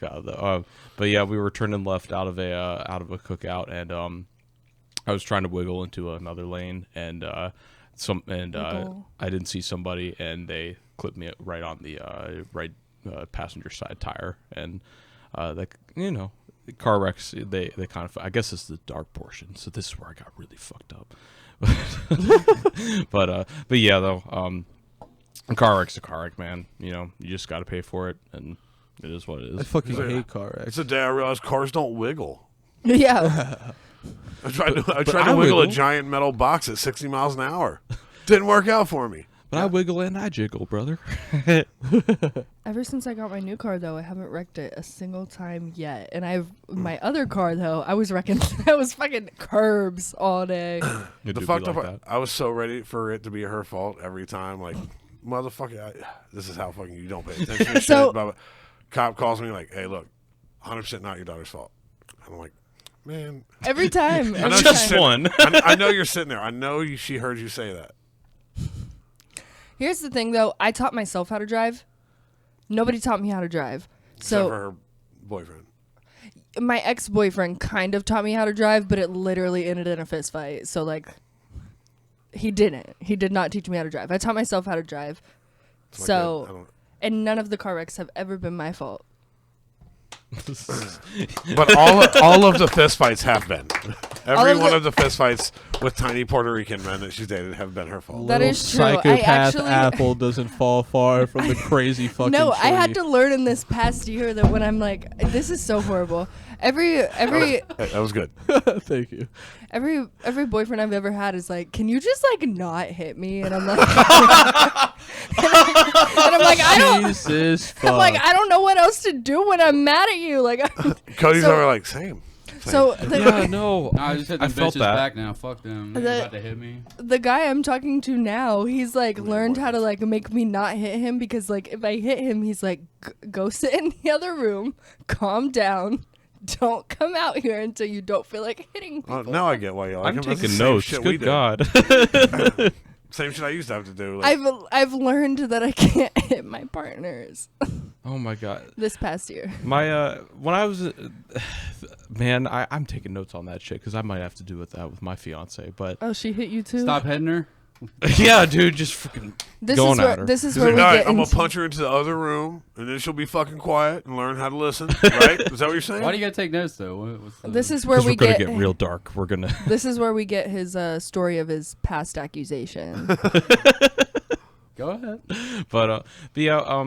[SPEAKER 5] God, but yeah, we were turning left out of a cookout, and I was trying to wiggle into another lane, and
[SPEAKER 4] Wiggle.
[SPEAKER 5] I didn't see somebody, and they clipped me right on the right passenger side tire, and the car wrecks. They kind of, I guess it's the dark portion, so this is where I got really fucked up. but yeah, though, a car wreck's a car wreck, man. You just got to pay for it, and it is what it
[SPEAKER 2] I
[SPEAKER 5] is.
[SPEAKER 2] fucking
[SPEAKER 3] Yeah.
[SPEAKER 2] hate car
[SPEAKER 3] It's
[SPEAKER 2] wrecks.
[SPEAKER 3] the day I realized cars don't wiggle.
[SPEAKER 4] Yeah.
[SPEAKER 3] I tried to
[SPEAKER 2] I
[SPEAKER 3] wiggle a
[SPEAKER 2] wiggle.
[SPEAKER 3] giant metal box at 60 miles an hour. Didn't work out for me.
[SPEAKER 5] But I wiggle and I jiggle, brother.
[SPEAKER 4] Ever since I got my new car, though, I haven't wrecked it a single time yet. And my other car, though, I was wrecking. I was fucking curbs all day.
[SPEAKER 5] You
[SPEAKER 3] The
[SPEAKER 5] do
[SPEAKER 3] fucked
[SPEAKER 5] be
[SPEAKER 3] up
[SPEAKER 5] like
[SPEAKER 3] part,
[SPEAKER 5] that.
[SPEAKER 3] I was so ready for it to be her fault every time. Like, motherfucker, this is how fucking you don't pay attention to
[SPEAKER 4] So-
[SPEAKER 3] shit. Blah, blah. Cop calls me like, hey, look, 100% not your daughter's fault. I'm like, man.
[SPEAKER 4] Every time.
[SPEAKER 3] I know
[SPEAKER 4] Every
[SPEAKER 3] she's
[SPEAKER 5] Just
[SPEAKER 4] time.
[SPEAKER 3] sitting-
[SPEAKER 5] one.
[SPEAKER 3] I know you're sitting there. I know she heard you say that.
[SPEAKER 4] Here's the thing, though. I taught myself how to drive. Nobody taught me how to drive.
[SPEAKER 3] Except
[SPEAKER 4] So
[SPEAKER 3] for her boyfriend.
[SPEAKER 4] my ex-boyfriend kind of taught me how to drive, but it literally ended in a fist fight. So, like, he didn't. He did not teach me how to drive. I taught myself how to drive.
[SPEAKER 3] It's my
[SPEAKER 4] So,
[SPEAKER 3] kid. I don't-
[SPEAKER 4] and none of the car wrecks have ever been my fault.
[SPEAKER 3] But all of the fist fights have been. Every
[SPEAKER 4] of
[SPEAKER 3] one
[SPEAKER 4] the-
[SPEAKER 3] of the fist fights with tiny Puerto Rican men that she's dated have been her fault.
[SPEAKER 4] That
[SPEAKER 2] Little
[SPEAKER 4] is true. I
[SPEAKER 2] Psychopath
[SPEAKER 4] actually-
[SPEAKER 2] apple doesn't fall far from the crazy fucking
[SPEAKER 4] No, I had
[SPEAKER 2] tree.
[SPEAKER 4] to learn in this past year that when I'm like, this is so horrible. Every
[SPEAKER 3] Hey, that was good.
[SPEAKER 2] Thank you.
[SPEAKER 4] every boyfriend I've ever had is like, can you just like not hit me? And I'm like, and I'm like, I don't.
[SPEAKER 2] Jesus fuck.
[SPEAKER 4] I'm like, I don't know what else to do when I'm mad at you. Like,
[SPEAKER 3] Cody's
[SPEAKER 4] So-
[SPEAKER 3] over like, same.
[SPEAKER 4] so the,
[SPEAKER 5] Yeah, no.
[SPEAKER 1] Nah, I just hit
[SPEAKER 5] I
[SPEAKER 1] them
[SPEAKER 5] felt
[SPEAKER 1] bitches
[SPEAKER 5] that.
[SPEAKER 1] back now. Fuck them. They're about to hit me.
[SPEAKER 4] the guy I'm talking to now, he's like learned how to like make me not hit him because like if I hit him, he's like, go sit in the other room, calm down. Don't come out here until you don't feel like hitting people.
[SPEAKER 3] Now I get why you like
[SPEAKER 5] I'm
[SPEAKER 3] him. That's the
[SPEAKER 5] taking
[SPEAKER 3] same
[SPEAKER 5] notes.
[SPEAKER 3] shit we
[SPEAKER 5] Good
[SPEAKER 3] did.
[SPEAKER 5] God.
[SPEAKER 3] Same shit I used to have to do. Like,
[SPEAKER 4] I've learned that I can't hit my partners
[SPEAKER 5] Oh my God.
[SPEAKER 4] this past year.
[SPEAKER 5] My when I was man, I'm taking notes on that shit because I might have to do with that with my fiance. But
[SPEAKER 4] Oh, she hit you too.
[SPEAKER 1] Stop hitting her.
[SPEAKER 5] yeah, dude, just freaking
[SPEAKER 4] This
[SPEAKER 5] going
[SPEAKER 4] is
[SPEAKER 5] at
[SPEAKER 4] where
[SPEAKER 5] her.
[SPEAKER 4] this is
[SPEAKER 3] he's
[SPEAKER 4] where
[SPEAKER 3] like,
[SPEAKER 4] we
[SPEAKER 3] all right,
[SPEAKER 4] get
[SPEAKER 3] I'm gonna
[SPEAKER 4] into.
[SPEAKER 3] punch her into the other room, and then she'll be fucking quiet and learn how to listen. Right? Is that what you're saying?
[SPEAKER 1] Why do you gotta take notes though? What's the,
[SPEAKER 4] This is where
[SPEAKER 5] 'cause
[SPEAKER 4] we
[SPEAKER 5] we're gonna
[SPEAKER 4] get.
[SPEAKER 5] get real dark. We're gonna.
[SPEAKER 4] This is where we get his story of his past accusation.
[SPEAKER 1] Go ahead.
[SPEAKER 5] But yeah,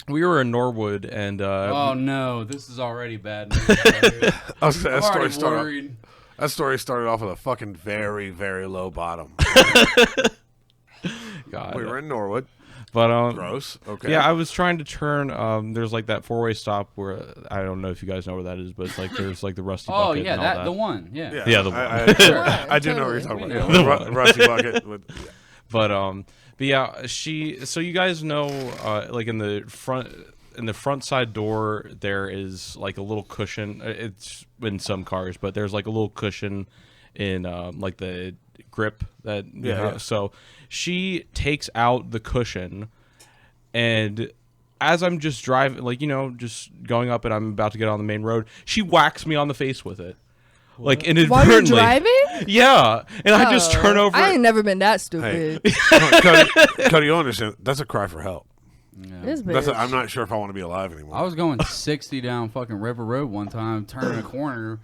[SPEAKER 5] we were in Norwood and
[SPEAKER 1] Oh no, this is already bad news. Right here.
[SPEAKER 3] I was gonna say,
[SPEAKER 1] I'm
[SPEAKER 3] that story
[SPEAKER 1] already
[SPEAKER 3] started.
[SPEAKER 1] worried.
[SPEAKER 3] That story started off with a fucking very, very low bottom.
[SPEAKER 5] God,
[SPEAKER 3] We were in Norwood.
[SPEAKER 5] but
[SPEAKER 3] Gross. Okay.
[SPEAKER 5] yeah, I was trying to turn. There's like that four-way stop where I don't know if you guys know where that is, but it's like there's like the rusty
[SPEAKER 1] Oh
[SPEAKER 5] bucket.
[SPEAKER 1] yeah,
[SPEAKER 5] and all
[SPEAKER 1] that the one. Yeah.
[SPEAKER 5] Yeah, the
[SPEAKER 3] I do know what you're
[SPEAKER 4] Totally.
[SPEAKER 3] talking
[SPEAKER 1] We
[SPEAKER 3] about.
[SPEAKER 1] know.
[SPEAKER 3] The Rusty bucket. With,
[SPEAKER 5] But yeah, so you guys know, like in the front side door there is like a little cushion. It's in some cars, but there's like a little cushion in like the grip that you
[SPEAKER 3] Yeah,
[SPEAKER 5] know.
[SPEAKER 3] yeah.
[SPEAKER 5] So she takes out the cushion, and as I'm just driving, like just going up, and I'm about to get on the main road, she whacks me on the face with it. Like
[SPEAKER 4] While you're
[SPEAKER 5] inadvertently.
[SPEAKER 4] driving?
[SPEAKER 5] Yeah, and I just turn over.
[SPEAKER 4] I ain't never been that
[SPEAKER 3] hey,
[SPEAKER 4] stupid.
[SPEAKER 3] Cody, you understand? That's a cry for help.
[SPEAKER 1] Yeah.
[SPEAKER 4] This
[SPEAKER 3] That's
[SPEAKER 4] bitch.
[SPEAKER 3] I'm not sure if I want to be alive anymore.
[SPEAKER 1] I was going 60 down fucking River Road one time, turning a corner,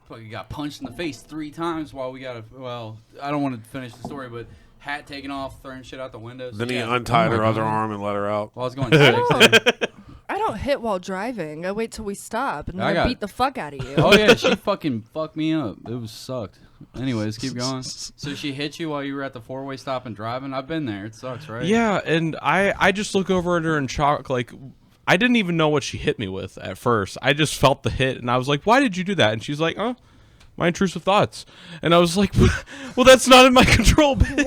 [SPEAKER 1] fucking got punched in the face 3 times while we got a. Well, I don't want to finish the story, but hat taken off, throwing shit out the window.
[SPEAKER 3] Then he
[SPEAKER 1] Yeah.
[SPEAKER 3] untied
[SPEAKER 1] Oh my
[SPEAKER 3] her other
[SPEAKER 1] God.
[SPEAKER 3] arm and let her out.
[SPEAKER 1] While I was going 60.
[SPEAKER 4] I don't don't hit while driving. I wait till we stop and
[SPEAKER 1] I
[SPEAKER 4] then I
[SPEAKER 1] got-
[SPEAKER 4] beat the fuck out of you.
[SPEAKER 1] Oh yeah, she fucking fucked me up. It was sucked. Anyways, keep going. So she hit you while you were at the 4-way stop and driving? I've been there. It sucks, right?
[SPEAKER 5] Yeah, and I just look over at her in shock, like, I didn't even know what she hit me with at first. I just felt the hit, and I was like, why did you do that? And she's like, my intrusive thoughts. And I was like, well, that's not in my control, bitch.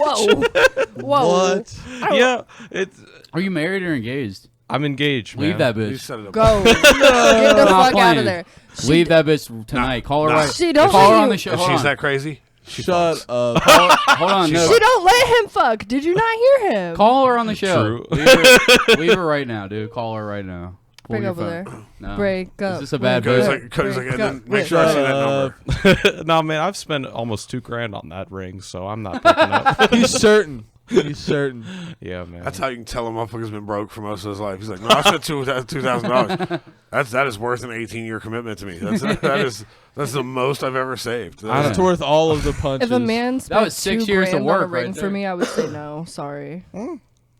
[SPEAKER 4] Whoa.
[SPEAKER 2] What?
[SPEAKER 5] Yeah, it's.
[SPEAKER 1] Are you married or engaged?
[SPEAKER 5] I'm engaged,
[SPEAKER 1] Leave
[SPEAKER 5] man.
[SPEAKER 1] that
[SPEAKER 3] You
[SPEAKER 1] bitch.
[SPEAKER 3] set it up.
[SPEAKER 4] Go. Get the
[SPEAKER 1] I'm not
[SPEAKER 4] fuck out
[SPEAKER 1] playing.
[SPEAKER 4] of there.
[SPEAKER 1] Leave that bitch tonight. Call her
[SPEAKER 3] Nah.
[SPEAKER 1] right.
[SPEAKER 4] She don't
[SPEAKER 1] Call her
[SPEAKER 4] let
[SPEAKER 1] on
[SPEAKER 4] you-
[SPEAKER 1] the show.
[SPEAKER 3] If
[SPEAKER 1] Hold
[SPEAKER 3] she's
[SPEAKER 1] on.
[SPEAKER 3] that crazy, she
[SPEAKER 2] Shut
[SPEAKER 3] fucks.
[SPEAKER 2] up.
[SPEAKER 1] Hold on. No.
[SPEAKER 4] She don't let him fuck. Did you not hear him?
[SPEAKER 1] Call her on the show.
[SPEAKER 5] True.
[SPEAKER 1] Leave her right now, dude. Call her right now. Pull
[SPEAKER 4] Break
[SPEAKER 1] your
[SPEAKER 4] over
[SPEAKER 1] phone.
[SPEAKER 4] there.
[SPEAKER 1] No.
[SPEAKER 4] Break up.
[SPEAKER 1] Is this a bad
[SPEAKER 4] break
[SPEAKER 3] Cody's
[SPEAKER 1] bit?
[SPEAKER 4] up,
[SPEAKER 3] like, Cody's like,
[SPEAKER 4] break
[SPEAKER 3] and then
[SPEAKER 4] up,
[SPEAKER 3] make sure I see that number.
[SPEAKER 5] No, man, I've spent almost $2,000 on that ring, so I'm not picking up.
[SPEAKER 2] He's certain. He's certain.
[SPEAKER 5] Yeah, man.
[SPEAKER 3] That's how you can tell a motherfucker's been broke for most of his life. He's like, no, I spent $2,000. That is worth an 18-year commitment to me. That's the most I've ever saved.
[SPEAKER 2] It's worth all of the punches.
[SPEAKER 4] If a man spent
[SPEAKER 1] was 6
[SPEAKER 4] $2
[SPEAKER 1] years of
[SPEAKER 4] grand
[SPEAKER 1] work
[SPEAKER 4] on a ring
[SPEAKER 1] right
[SPEAKER 4] for
[SPEAKER 1] there.
[SPEAKER 4] me, I would say no. Sorry.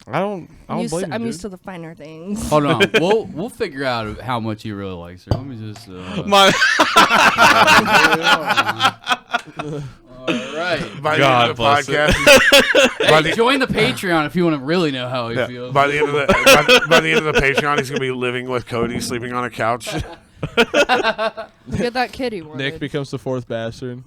[SPEAKER 5] I don't
[SPEAKER 4] I'm used
[SPEAKER 5] blame you,
[SPEAKER 4] I'm
[SPEAKER 5] dude.
[SPEAKER 4] used to the finer things.
[SPEAKER 1] Hold on. We'll figure out how much he really likes her. Let me just.
[SPEAKER 5] My
[SPEAKER 1] All right.
[SPEAKER 3] by the
[SPEAKER 5] God
[SPEAKER 3] end of the
[SPEAKER 5] bless it.
[SPEAKER 3] podcast. by,
[SPEAKER 1] Hey, join the Patreon if you want to really know how he
[SPEAKER 3] yeah,
[SPEAKER 1] feels.
[SPEAKER 3] by the end of the by the end of the Patreon, he's gonna be living with Cody, sleeping on a couch.
[SPEAKER 4] Get that kid he wanted.
[SPEAKER 2] Nick becomes the fourth bastard.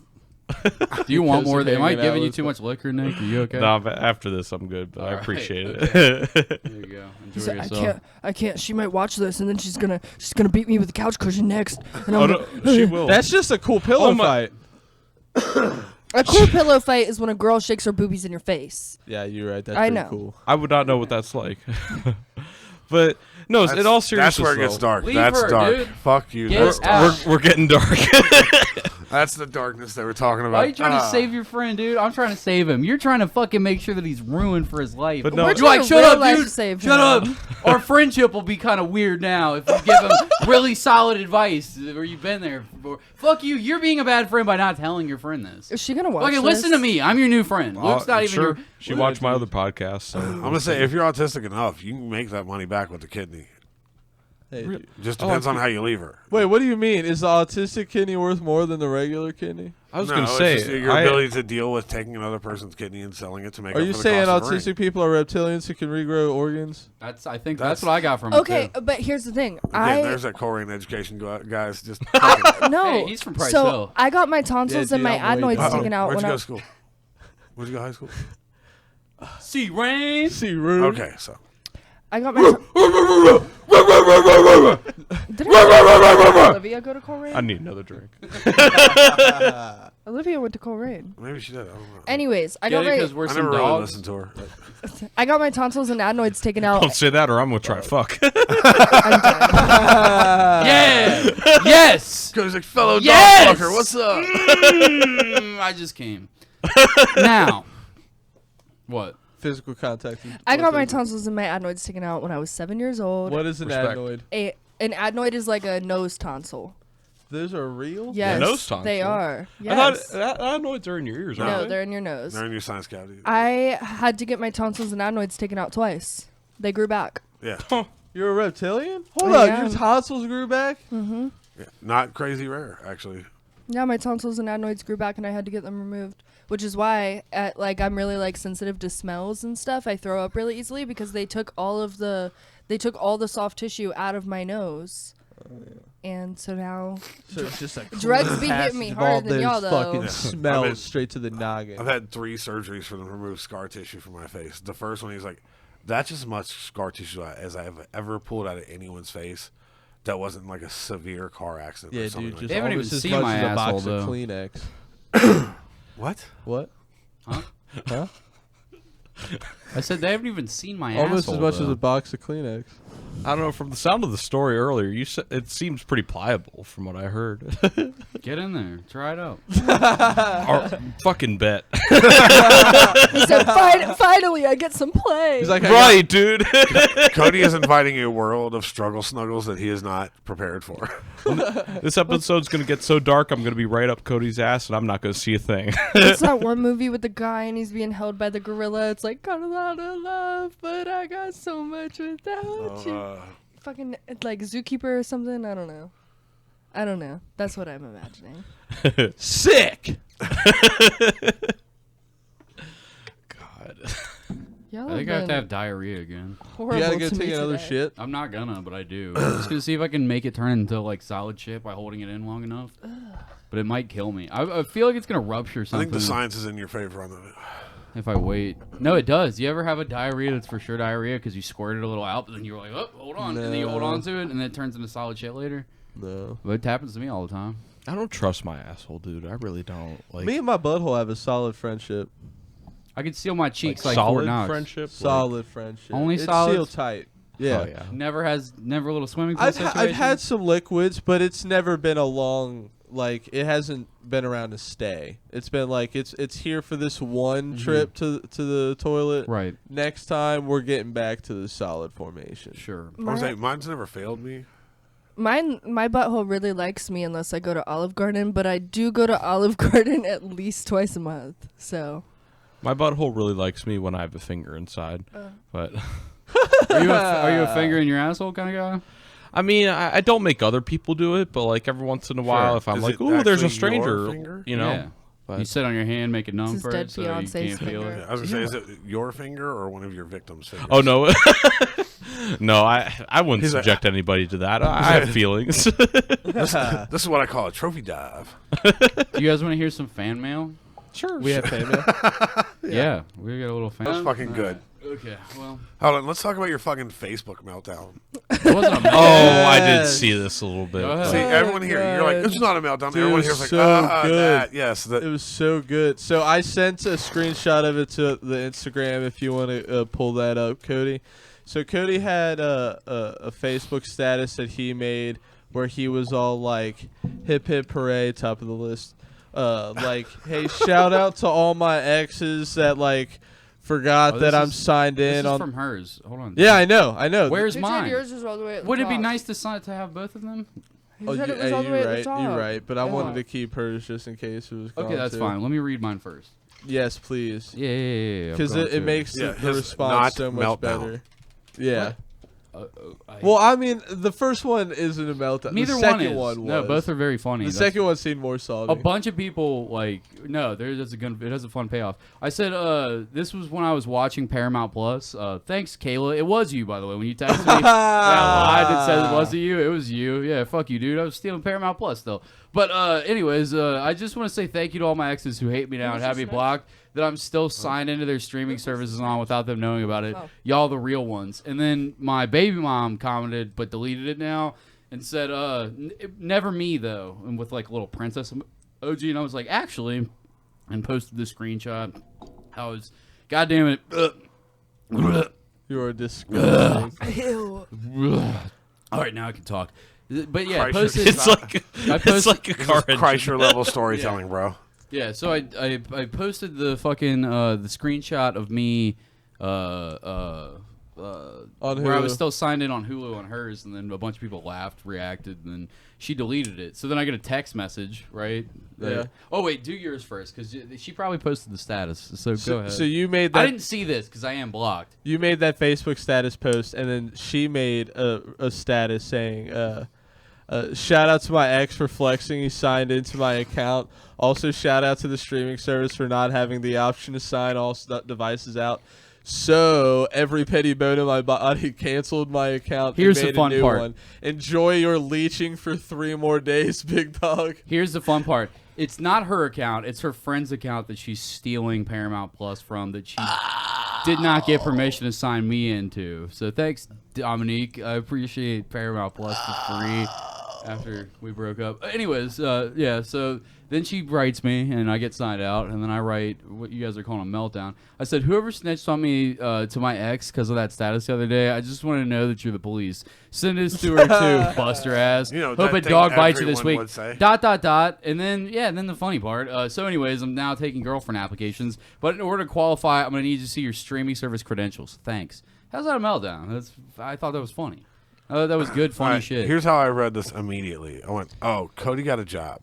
[SPEAKER 1] Do you want
[SPEAKER 2] because
[SPEAKER 1] more?
[SPEAKER 2] of
[SPEAKER 1] Am I
[SPEAKER 2] hanging out
[SPEAKER 1] giving you
[SPEAKER 2] with
[SPEAKER 1] too much liquor, Nick? Are you okay?
[SPEAKER 5] No, but after this, I'm good. But I
[SPEAKER 1] All right,
[SPEAKER 5] appreciate
[SPEAKER 1] okay.
[SPEAKER 5] it.
[SPEAKER 1] There you go.
[SPEAKER 4] He
[SPEAKER 1] Enjoy
[SPEAKER 4] said,
[SPEAKER 1] yourself.
[SPEAKER 4] I can't. She might watch this, and then she's gonna beat me with a couch cushion next. And
[SPEAKER 5] oh
[SPEAKER 4] I'm
[SPEAKER 5] no, she will.
[SPEAKER 2] That's just a cool pillow
[SPEAKER 5] Oh my-
[SPEAKER 2] fight.
[SPEAKER 4] a cool pillow fight is when a girl shakes her boobies in your face.
[SPEAKER 2] Yeah, you're right. That's
[SPEAKER 4] I
[SPEAKER 2] pretty
[SPEAKER 4] know.
[SPEAKER 2] cool.
[SPEAKER 5] I would not know what that's like. But no, in all seriousness,
[SPEAKER 3] That's where it gets
[SPEAKER 5] though,
[SPEAKER 3] dark.
[SPEAKER 1] Leave
[SPEAKER 3] That's
[SPEAKER 1] her,
[SPEAKER 3] dark.
[SPEAKER 1] dude.
[SPEAKER 3] Fuck you.
[SPEAKER 1] Get
[SPEAKER 3] That's
[SPEAKER 1] out.
[SPEAKER 3] dark.
[SPEAKER 5] we're getting dark.
[SPEAKER 3] That's the darkness that we're talking about.
[SPEAKER 1] Why are you trying to
[SPEAKER 3] Ah.
[SPEAKER 1] save your friend, dude? I'm trying to save him. You're trying to fucking make sure that he's ruined for his life.
[SPEAKER 5] But no-
[SPEAKER 4] We're
[SPEAKER 5] You're
[SPEAKER 1] You're like,
[SPEAKER 4] trying to
[SPEAKER 1] shut
[SPEAKER 4] real
[SPEAKER 1] up,
[SPEAKER 4] life
[SPEAKER 1] dude.
[SPEAKER 4] save
[SPEAKER 1] Shut
[SPEAKER 4] him.
[SPEAKER 1] up. Our friendship will be kind of weird now if you give him really solid advice where you've been there before. Fuck you. You're being a bad friend by not telling your friend this.
[SPEAKER 4] Is she gonna watch
[SPEAKER 1] Fucking
[SPEAKER 4] this?
[SPEAKER 1] listen to me. I'm your new friend. Luke's not even
[SPEAKER 5] sure.
[SPEAKER 1] your.
[SPEAKER 5] She watched my other podcast. So
[SPEAKER 3] I'm gonna say, if you're autistic enough, you can make that money back with the kidney.
[SPEAKER 2] Hey, dude.
[SPEAKER 3] Just depends on how you leave her.
[SPEAKER 2] Wait, what do you mean? Is the autistic kidney worth more than the regular kidney?
[SPEAKER 5] I was
[SPEAKER 3] No,
[SPEAKER 5] gonna
[SPEAKER 3] it's
[SPEAKER 5] say
[SPEAKER 3] just your
[SPEAKER 5] I-
[SPEAKER 3] ability to deal with taking another person's kidney and selling it to make.
[SPEAKER 2] Are
[SPEAKER 3] up
[SPEAKER 2] you
[SPEAKER 3] for the
[SPEAKER 2] saying
[SPEAKER 3] cost of the
[SPEAKER 2] autistic
[SPEAKER 3] ring.
[SPEAKER 2] people are reptilians who can regrow organs?
[SPEAKER 1] I think that's what I got from it.
[SPEAKER 4] Okay,
[SPEAKER 1] too.
[SPEAKER 4] but here's the thing.
[SPEAKER 3] Again, there's that Korean education guys. Just
[SPEAKER 4] No.
[SPEAKER 1] Hey, he's from Price
[SPEAKER 4] so
[SPEAKER 1] Hill.
[SPEAKER 4] I got my tonsils
[SPEAKER 2] Yeah,
[SPEAKER 4] and my
[SPEAKER 2] dude, I'm way
[SPEAKER 4] adenoids
[SPEAKER 2] down.
[SPEAKER 4] taken out
[SPEAKER 3] Where'd
[SPEAKER 4] when
[SPEAKER 3] you go
[SPEAKER 4] I
[SPEAKER 3] to school? Where'd you go to high school?
[SPEAKER 1] See, Rain.
[SPEAKER 2] See, rude.
[SPEAKER 3] Okay, so
[SPEAKER 4] I got my. Did Olivia go to Coleraine?
[SPEAKER 5] I need another drink.
[SPEAKER 4] Olivia went to Coleraine.
[SPEAKER 3] maybe she did. I don't know.
[SPEAKER 4] Anyways, I
[SPEAKER 1] Get
[SPEAKER 4] got
[SPEAKER 1] it?
[SPEAKER 4] my
[SPEAKER 1] Because we're
[SPEAKER 3] I
[SPEAKER 1] some
[SPEAKER 3] never really
[SPEAKER 1] dogs.
[SPEAKER 3] listened to her.
[SPEAKER 4] I got my tonsils and adenoids taken out.
[SPEAKER 5] Don't say that, or I'm gonna try to fuck.
[SPEAKER 4] I'm done.
[SPEAKER 1] Yeah. Yes.
[SPEAKER 3] Goes like, fellow
[SPEAKER 1] Yes!
[SPEAKER 3] dog fucker, what's up?
[SPEAKER 1] I just came. Now. What?
[SPEAKER 2] Physical contact. is
[SPEAKER 4] I got my
[SPEAKER 2] autism.
[SPEAKER 4] tonsils and my adenoids taken out when I was 7 years old.
[SPEAKER 2] What is an
[SPEAKER 5] Respect.
[SPEAKER 2] adenoid?
[SPEAKER 4] An adenoid is like a nose tonsil.
[SPEAKER 2] Those are real?
[SPEAKER 4] Yes,
[SPEAKER 5] nose tonsil?
[SPEAKER 4] they are.
[SPEAKER 5] I
[SPEAKER 4] Yes.
[SPEAKER 5] thought adenoids are in your ears,
[SPEAKER 3] No.
[SPEAKER 5] aren't
[SPEAKER 4] No,
[SPEAKER 5] they?
[SPEAKER 4] they're in your nose.
[SPEAKER 3] They're in your sinus cavity.
[SPEAKER 4] I had to get my tonsils and adenoids taken out twice. They grew back.
[SPEAKER 3] Yeah.
[SPEAKER 2] You're a reptilian? Hold
[SPEAKER 4] I
[SPEAKER 2] on,
[SPEAKER 4] am.
[SPEAKER 2] your tonsils grew back?
[SPEAKER 3] Yeah. Not crazy rare, actually.
[SPEAKER 4] Yeah, my tonsils and adenoids grew back, and I had to get them removed. Which is why, I'm really sensitive to smells and stuff. I throw up really easily because they took all the soft tissue out of my nose, and so now
[SPEAKER 2] So it's just like
[SPEAKER 4] drugs be hitting me
[SPEAKER 2] passage of all
[SPEAKER 4] harder than y'all
[SPEAKER 2] those
[SPEAKER 4] though.
[SPEAKER 2] fucking
[SPEAKER 3] Yeah.
[SPEAKER 2] smells
[SPEAKER 3] I've been-
[SPEAKER 2] straight to the noggin.
[SPEAKER 3] I've had 3 surgeries for them to remove scar tissue from my face. The first one, he's like, that's as much scar tissue as I have ever pulled out of anyone's face. That wasn't like a severe car accident
[SPEAKER 2] Yeah,
[SPEAKER 3] or something
[SPEAKER 2] dude,
[SPEAKER 3] like
[SPEAKER 2] just
[SPEAKER 1] They haven't
[SPEAKER 2] almost
[SPEAKER 1] even
[SPEAKER 2] as
[SPEAKER 1] seen
[SPEAKER 2] much
[SPEAKER 1] my
[SPEAKER 2] as a
[SPEAKER 1] asshole,
[SPEAKER 2] box
[SPEAKER 1] though.
[SPEAKER 2] of Kleenex.
[SPEAKER 3] that. What?
[SPEAKER 2] What?
[SPEAKER 1] Huh?
[SPEAKER 2] Huh?
[SPEAKER 1] I said they haven't even seen my
[SPEAKER 2] Almost
[SPEAKER 1] asshole.
[SPEAKER 2] as much
[SPEAKER 1] though.
[SPEAKER 2] as a box of Kleenex.
[SPEAKER 5] I don't know. From the sound of the story earlier, you said it seems pretty pliable, from what I heard.
[SPEAKER 1] Get in there. Try it out.
[SPEAKER 5] Or fucking bet.
[SPEAKER 4] He said, "Finally, I get some play."
[SPEAKER 2] He's like,
[SPEAKER 5] Right, dude.
[SPEAKER 3] Cody is inviting a world of struggle snuggles that he is not prepared for.
[SPEAKER 5] This episode's gonna get so dark. I'm gonna be right up Cody's ass, and I'm not gonna see a thing.
[SPEAKER 4] It's that one movie with the guy and he's being held by the gorilla. It's like, got a lot of love, but I got so much without you. fucking like zookeeper or something. I don't know. That's what I'm imagining.
[SPEAKER 2] Sick.
[SPEAKER 5] God.
[SPEAKER 4] Y'all
[SPEAKER 1] I think I have
[SPEAKER 4] been
[SPEAKER 1] to have diarrhea again.
[SPEAKER 4] horrible
[SPEAKER 2] You gotta go
[SPEAKER 4] to me
[SPEAKER 2] take another
[SPEAKER 4] today.
[SPEAKER 2] shit.
[SPEAKER 1] I'm not gonna, but I do. I'm just gonna see if I can make it turn into like solid shit by holding it in long enough. But it might kill me. I feel like it's gonna rupture
[SPEAKER 3] I
[SPEAKER 1] something.
[SPEAKER 3] think the science is in your favor on that.
[SPEAKER 1] If I wait. No, it does. You ever have a diarrhea that's for sure diarrhea because you squirted a little out, but then you're like, oh, hold on. And then you hold
[SPEAKER 2] No.
[SPEAKER 1] on to it, and then it turns into solid shit later.
[SPEAKER 2] No.
[SPEAKER 1] But it happens to me all the time.
[SPEAKER 5] I don't trust my asshole, dude. I really don't. Like
[SPEAKER 2] Me and my butthole have a solid friendship.
[SPEAKER 1] I can seal my cheeks like
[SPEAKER 5] solid
[SPEAKER 1] Fort Knox.
[SPEAKER 5] friendship.
[SPEAKER 2] Solid friendship.
[SPEAKER 1] Only
[SPEAKER 2] it's
[SPEAKER 1] solid?
[SPEAKER 2] sealed tight. Yeah.
[SPEAKER 5] Oh, yeah.
[SPEAKER 1] Never a little swimming pool
[SPEAKER 2] I've
[SPEAKER 1] situation.
[SPEAKER 2] had some liquids, but it's never been a long. Like it hasn't been around to stay. It's been like it's here for this one trip to the toilet.
[SPEAKER 1] Right.
[SPEAKER 2] Next time we're getting back to the solid formation.
[SPEAKER 1] Sure.
[SPEAKER 3] I was like, mine's never failed me.
[SPEAKER 4] My butthole really likes me unless I go to Olive Garden, but I do go to Olive Garden at least twice a month. So
[SPEAKER 5] My butthole really likes me when I have a finger inside. But
[SPEAKER 1] Are you a finger in your asshole kind of guy?
[SPEAKER 5] I mean, I don't make other people do it, but like every once in a while, if I'm
[SPEAKER 3] Is
[SPEAKER 5] like,
[SPEAKER 3] it
[SPEAKER 5] "Ooh, there's a
[SPEAKER 3] actually your
[SPEAKER 5] stranger,"
[SPEAKER 3] finger?
[SPEAKER 5] you know.
[SPEAKER 1] Yeah.
[SPEAKER 5] But
[SPEAKER 1] You sit on your hand, make it numb
[SPEAKER 4] This is
[SPEAKER 1] for
[SPEAKER 4] dead
[SPEAKER 1] it, so you
[SPEAKER 4] Beyonce's
[SPEAKER 1] can't feel
[SPEAKER 4] finger.
[SPEAKER 1] it.
[SPEAKER 3] Yeah, I was gonna say, is it your finger or one of your victims' fingers?
[SPEAKER 5] oh no, no, I wouldn't
[SPEAKER 3] He's like-
[SPEAKER 5] subject anybody to that. I have feelings.
[SPEAKER 3] This is what I call a trophy dive.
[SPEAKER 1] Do you guys want to hear some fan mail?
[SPEAKER 5] Sure.
[SPEAKER 2] We have payment.
[SPEAKER 1] Yeah, we got a little fan.
[SPEAKER 3] That's fucking good.
[SPEAKER 1] Okay, well,
[SPEAKER 3] Hold on, let's talk about your fucking Facebook meltdown.
[SPEAKER 1] it wasn't a mail.
[SPEAKER 5] Oh, I did see this a little bit.
[SPEAKER 1] Go ahead.
[SPEAKER 3] See,
[SPEAKER 1] Oh,
[SPEAKER 3] everyone here, you're like,
[SPEAKER 2] God.
[SPEAKER 3] it's not a meltdown.
[SPEAKER 2] Dude,
[SPEAKER 3] Everyone
[SPEAKER 2] it
[SPEAKER 3] here's
[SPEAKER 2] was
[SPEAKER 3] like,
[SPEAKER 2] so good.
[SPEAKER 3] that. Yes,
[SPEAKER 2] It was so good. So I sent a screenshot of it to the Instagram if you want to pull that up, Cody. So Cody had a Facebook status that he made where he was all like, hip hip hooray, top of the list. Like, hey, shout out to all my exes that like forgot
[SPEAKER 1] Oh,
[SPEAKER 2] that
[SPEAKER 1] this
[SPEAKER 2] I'm
[SPEAKER 1] is-
[SPEAKER 2] signed
[SPEAKER 1] This
[SPEAKER 2] in
[SPEAKER 1] is
[SPEAKER 2] on.
[SPEAKER 1] from hers. Hold on.
[SPEAKER 2] Yeah, I know.
[SPEAKER 1] Where's
[SPEAKER 4] Who
[SPEAKER 1] mine?
[SPEAKER 4] said yours was all the way at the
[SPEAKER 1] Would it be
[SPEAKER 4] top?
[SPEAKER 1] nice to have both of them?
[SPEAKER 4] He
[SPEAKER 2] Oh,
[SPEAKER 4] said
[SPEAKER 2] you,
[SPEAKER 4] it was all the way
[SPEAKER 2] you're
[SPEAKER 4] at the
[SPEAKER 2] right.
[SPEAKER 4] top.
[SPEAKER 2] You're right. But I
[SPEAKER 4] Yeah.
[SPEAKER 2] wanted to keep hers just in case it was.
[SPEAKER 1] Okay,
[SPEAKER 2] gone,
[SPEAKER 1] that's
[SPEAKER 2] too.
[SPEAKER 1] fine. Let me read mine first.
[SPEAKER 2] Yes, please.
[SPEAKER 1] Yeah.
[SPEAKER 2] Because it makes
[SPEAKER 3] Yeah,
[SPEAKER 2] the
[SPEAKER 3] his
[SPEAKER 2] response
[SPEAKER 3] not
[SPEAKER 2] so much
[SPEAKER 3] meltdown.
[SPEAKER 2] better. Yeah.
[SPEAKER 1] I,
[SPEAKER 2] Well, I mean, the first one isn't a meltdown.
[SPEAKER 1] neither
[SPEAKER 2] the second
[SPEAKER 1] one is.
[SPEAKER 2] one
[SPEAKER 1] No,
[SPEAKER 2] was.
[SPEAKER 1] both are very funny.
[SPEAKER 2] The
[SPEAKER 1] That's-
[SPEAKER 2] second one seemed more solid.
[SPEAKER 1] A bunch of people like it has a fun payoff. I said this was when I was watching Paramount Plus. Thanks, Kayla. It was you, by the way, when you texted me. I lied and said it wasn't you. It was you. Yeah, fuck you, dude. I was stealing Paramount Plus though. But anyways, I just want to say thank you to all my exes who hate me now and have me blocked. That I'm still signed into their streaming services on without them knowing about it.
[SPEAKER 4] Oh.
[SPEAKER 1] Y'all the real ones. And then my baby mom commented but deleted it now and said, never me though. And with like a little princess emoji. And I was like, actually, and posted the screenshot. I was, God damn it.
[SPEAKER 2] You are disgusting.
[SPEAKER 4] Ew.
[SPEAKER 1] All right, now I can talk. But yeah, I
[SPEAKER 3] Chrysler.
[SPEAKER 1] posted.
[SPEAKER 5] It's like
[SPEAKER 1] I
[SPEAKER 5] it's
[SPEAKER 1] posted-
[SPEAKER 5] like a
[SPEAKER 3] This
[SPEAKER 5] car
[SPEAKER 3] is
[SPEAKER 5] engine.
[SPEAKER 3] Chrysler level storytelling, bro.
[SPEAKER 1] Yeah, so I posted the fucking the screenshot of me
[SPEAKER 2] On
[SPEAKER 1] where I was
[SPEAKER 2] Hulu.
[SPEAKER 1] still signed in on Hulu on hers, and then a bunch of people laughed, reacted, and then she deleted it. So then I get a text message, right?
[SPEAKER 2] Yeah.
[SPEAKER 1] Oh wait, do yours first because she probably posted the status. So go ahead.
[SPEAKER 2] So you made
[SPEAKER 1] I
[SPEAKER 2] that.
[SPEAKER 1] didn't see this because I am blocked.
[SPEAKER 2] You made that Facebook status post, and then she made a status saying, shout out to my ex for flexing. He signed into my account. Also, shout out to the streaming service for not having the option to sign all devices out. So, every petty bone in my body canceled my account. and
[SPEAKER 1] Here's the
[SPEAKER 2] made a
[SPEAKER 1] fun
[SPEAKER 2] new
[SPEAKER 1] part.
[SPEAKER 2] one. Enjoy your leeching for 3 more days, big dog.
[SPEAKER 1] Here's the fun part. It's not her account. It's her friend's account that she's stealing Paramount Plus from that she did not get permission to sign me into. So thanks, Dominique. I appreciate Paramount Plus for free after we broke up. Anyways, yeah, so then she writes me, and I get signed out, and then I write what you guys are calling a meltdown. I said, whoever snitched on me to my ex because of that status the other day, I just want to know that you're the police. Send this to her, too, buster ass.
[SPEAKER 3] You know,
[SPEAKER 1] Hope
[SPEAKER 3] that
[SPEAKER 1] a
[SPEAKER 3] thing
[SPEAKER 1] dog bites you this
[SPEAKER 3] everyone
[SPEAKER 1] week.
[SPEAKER 3] would say. ...
[SPEAKER 1] And then the funny part. So anyways, I'm now taking girlfriend applications, but in order to qualify, I'm going to need to see your streaming service credentials. Thanks. How's that a meltdown? I thought that was funny. That was good, funny
[SPEAKER 3] All right,
[SPEAKER 1] shit.
[SPEAKER 3] Here's how I read this immediately. I went, oh, Cody got a job.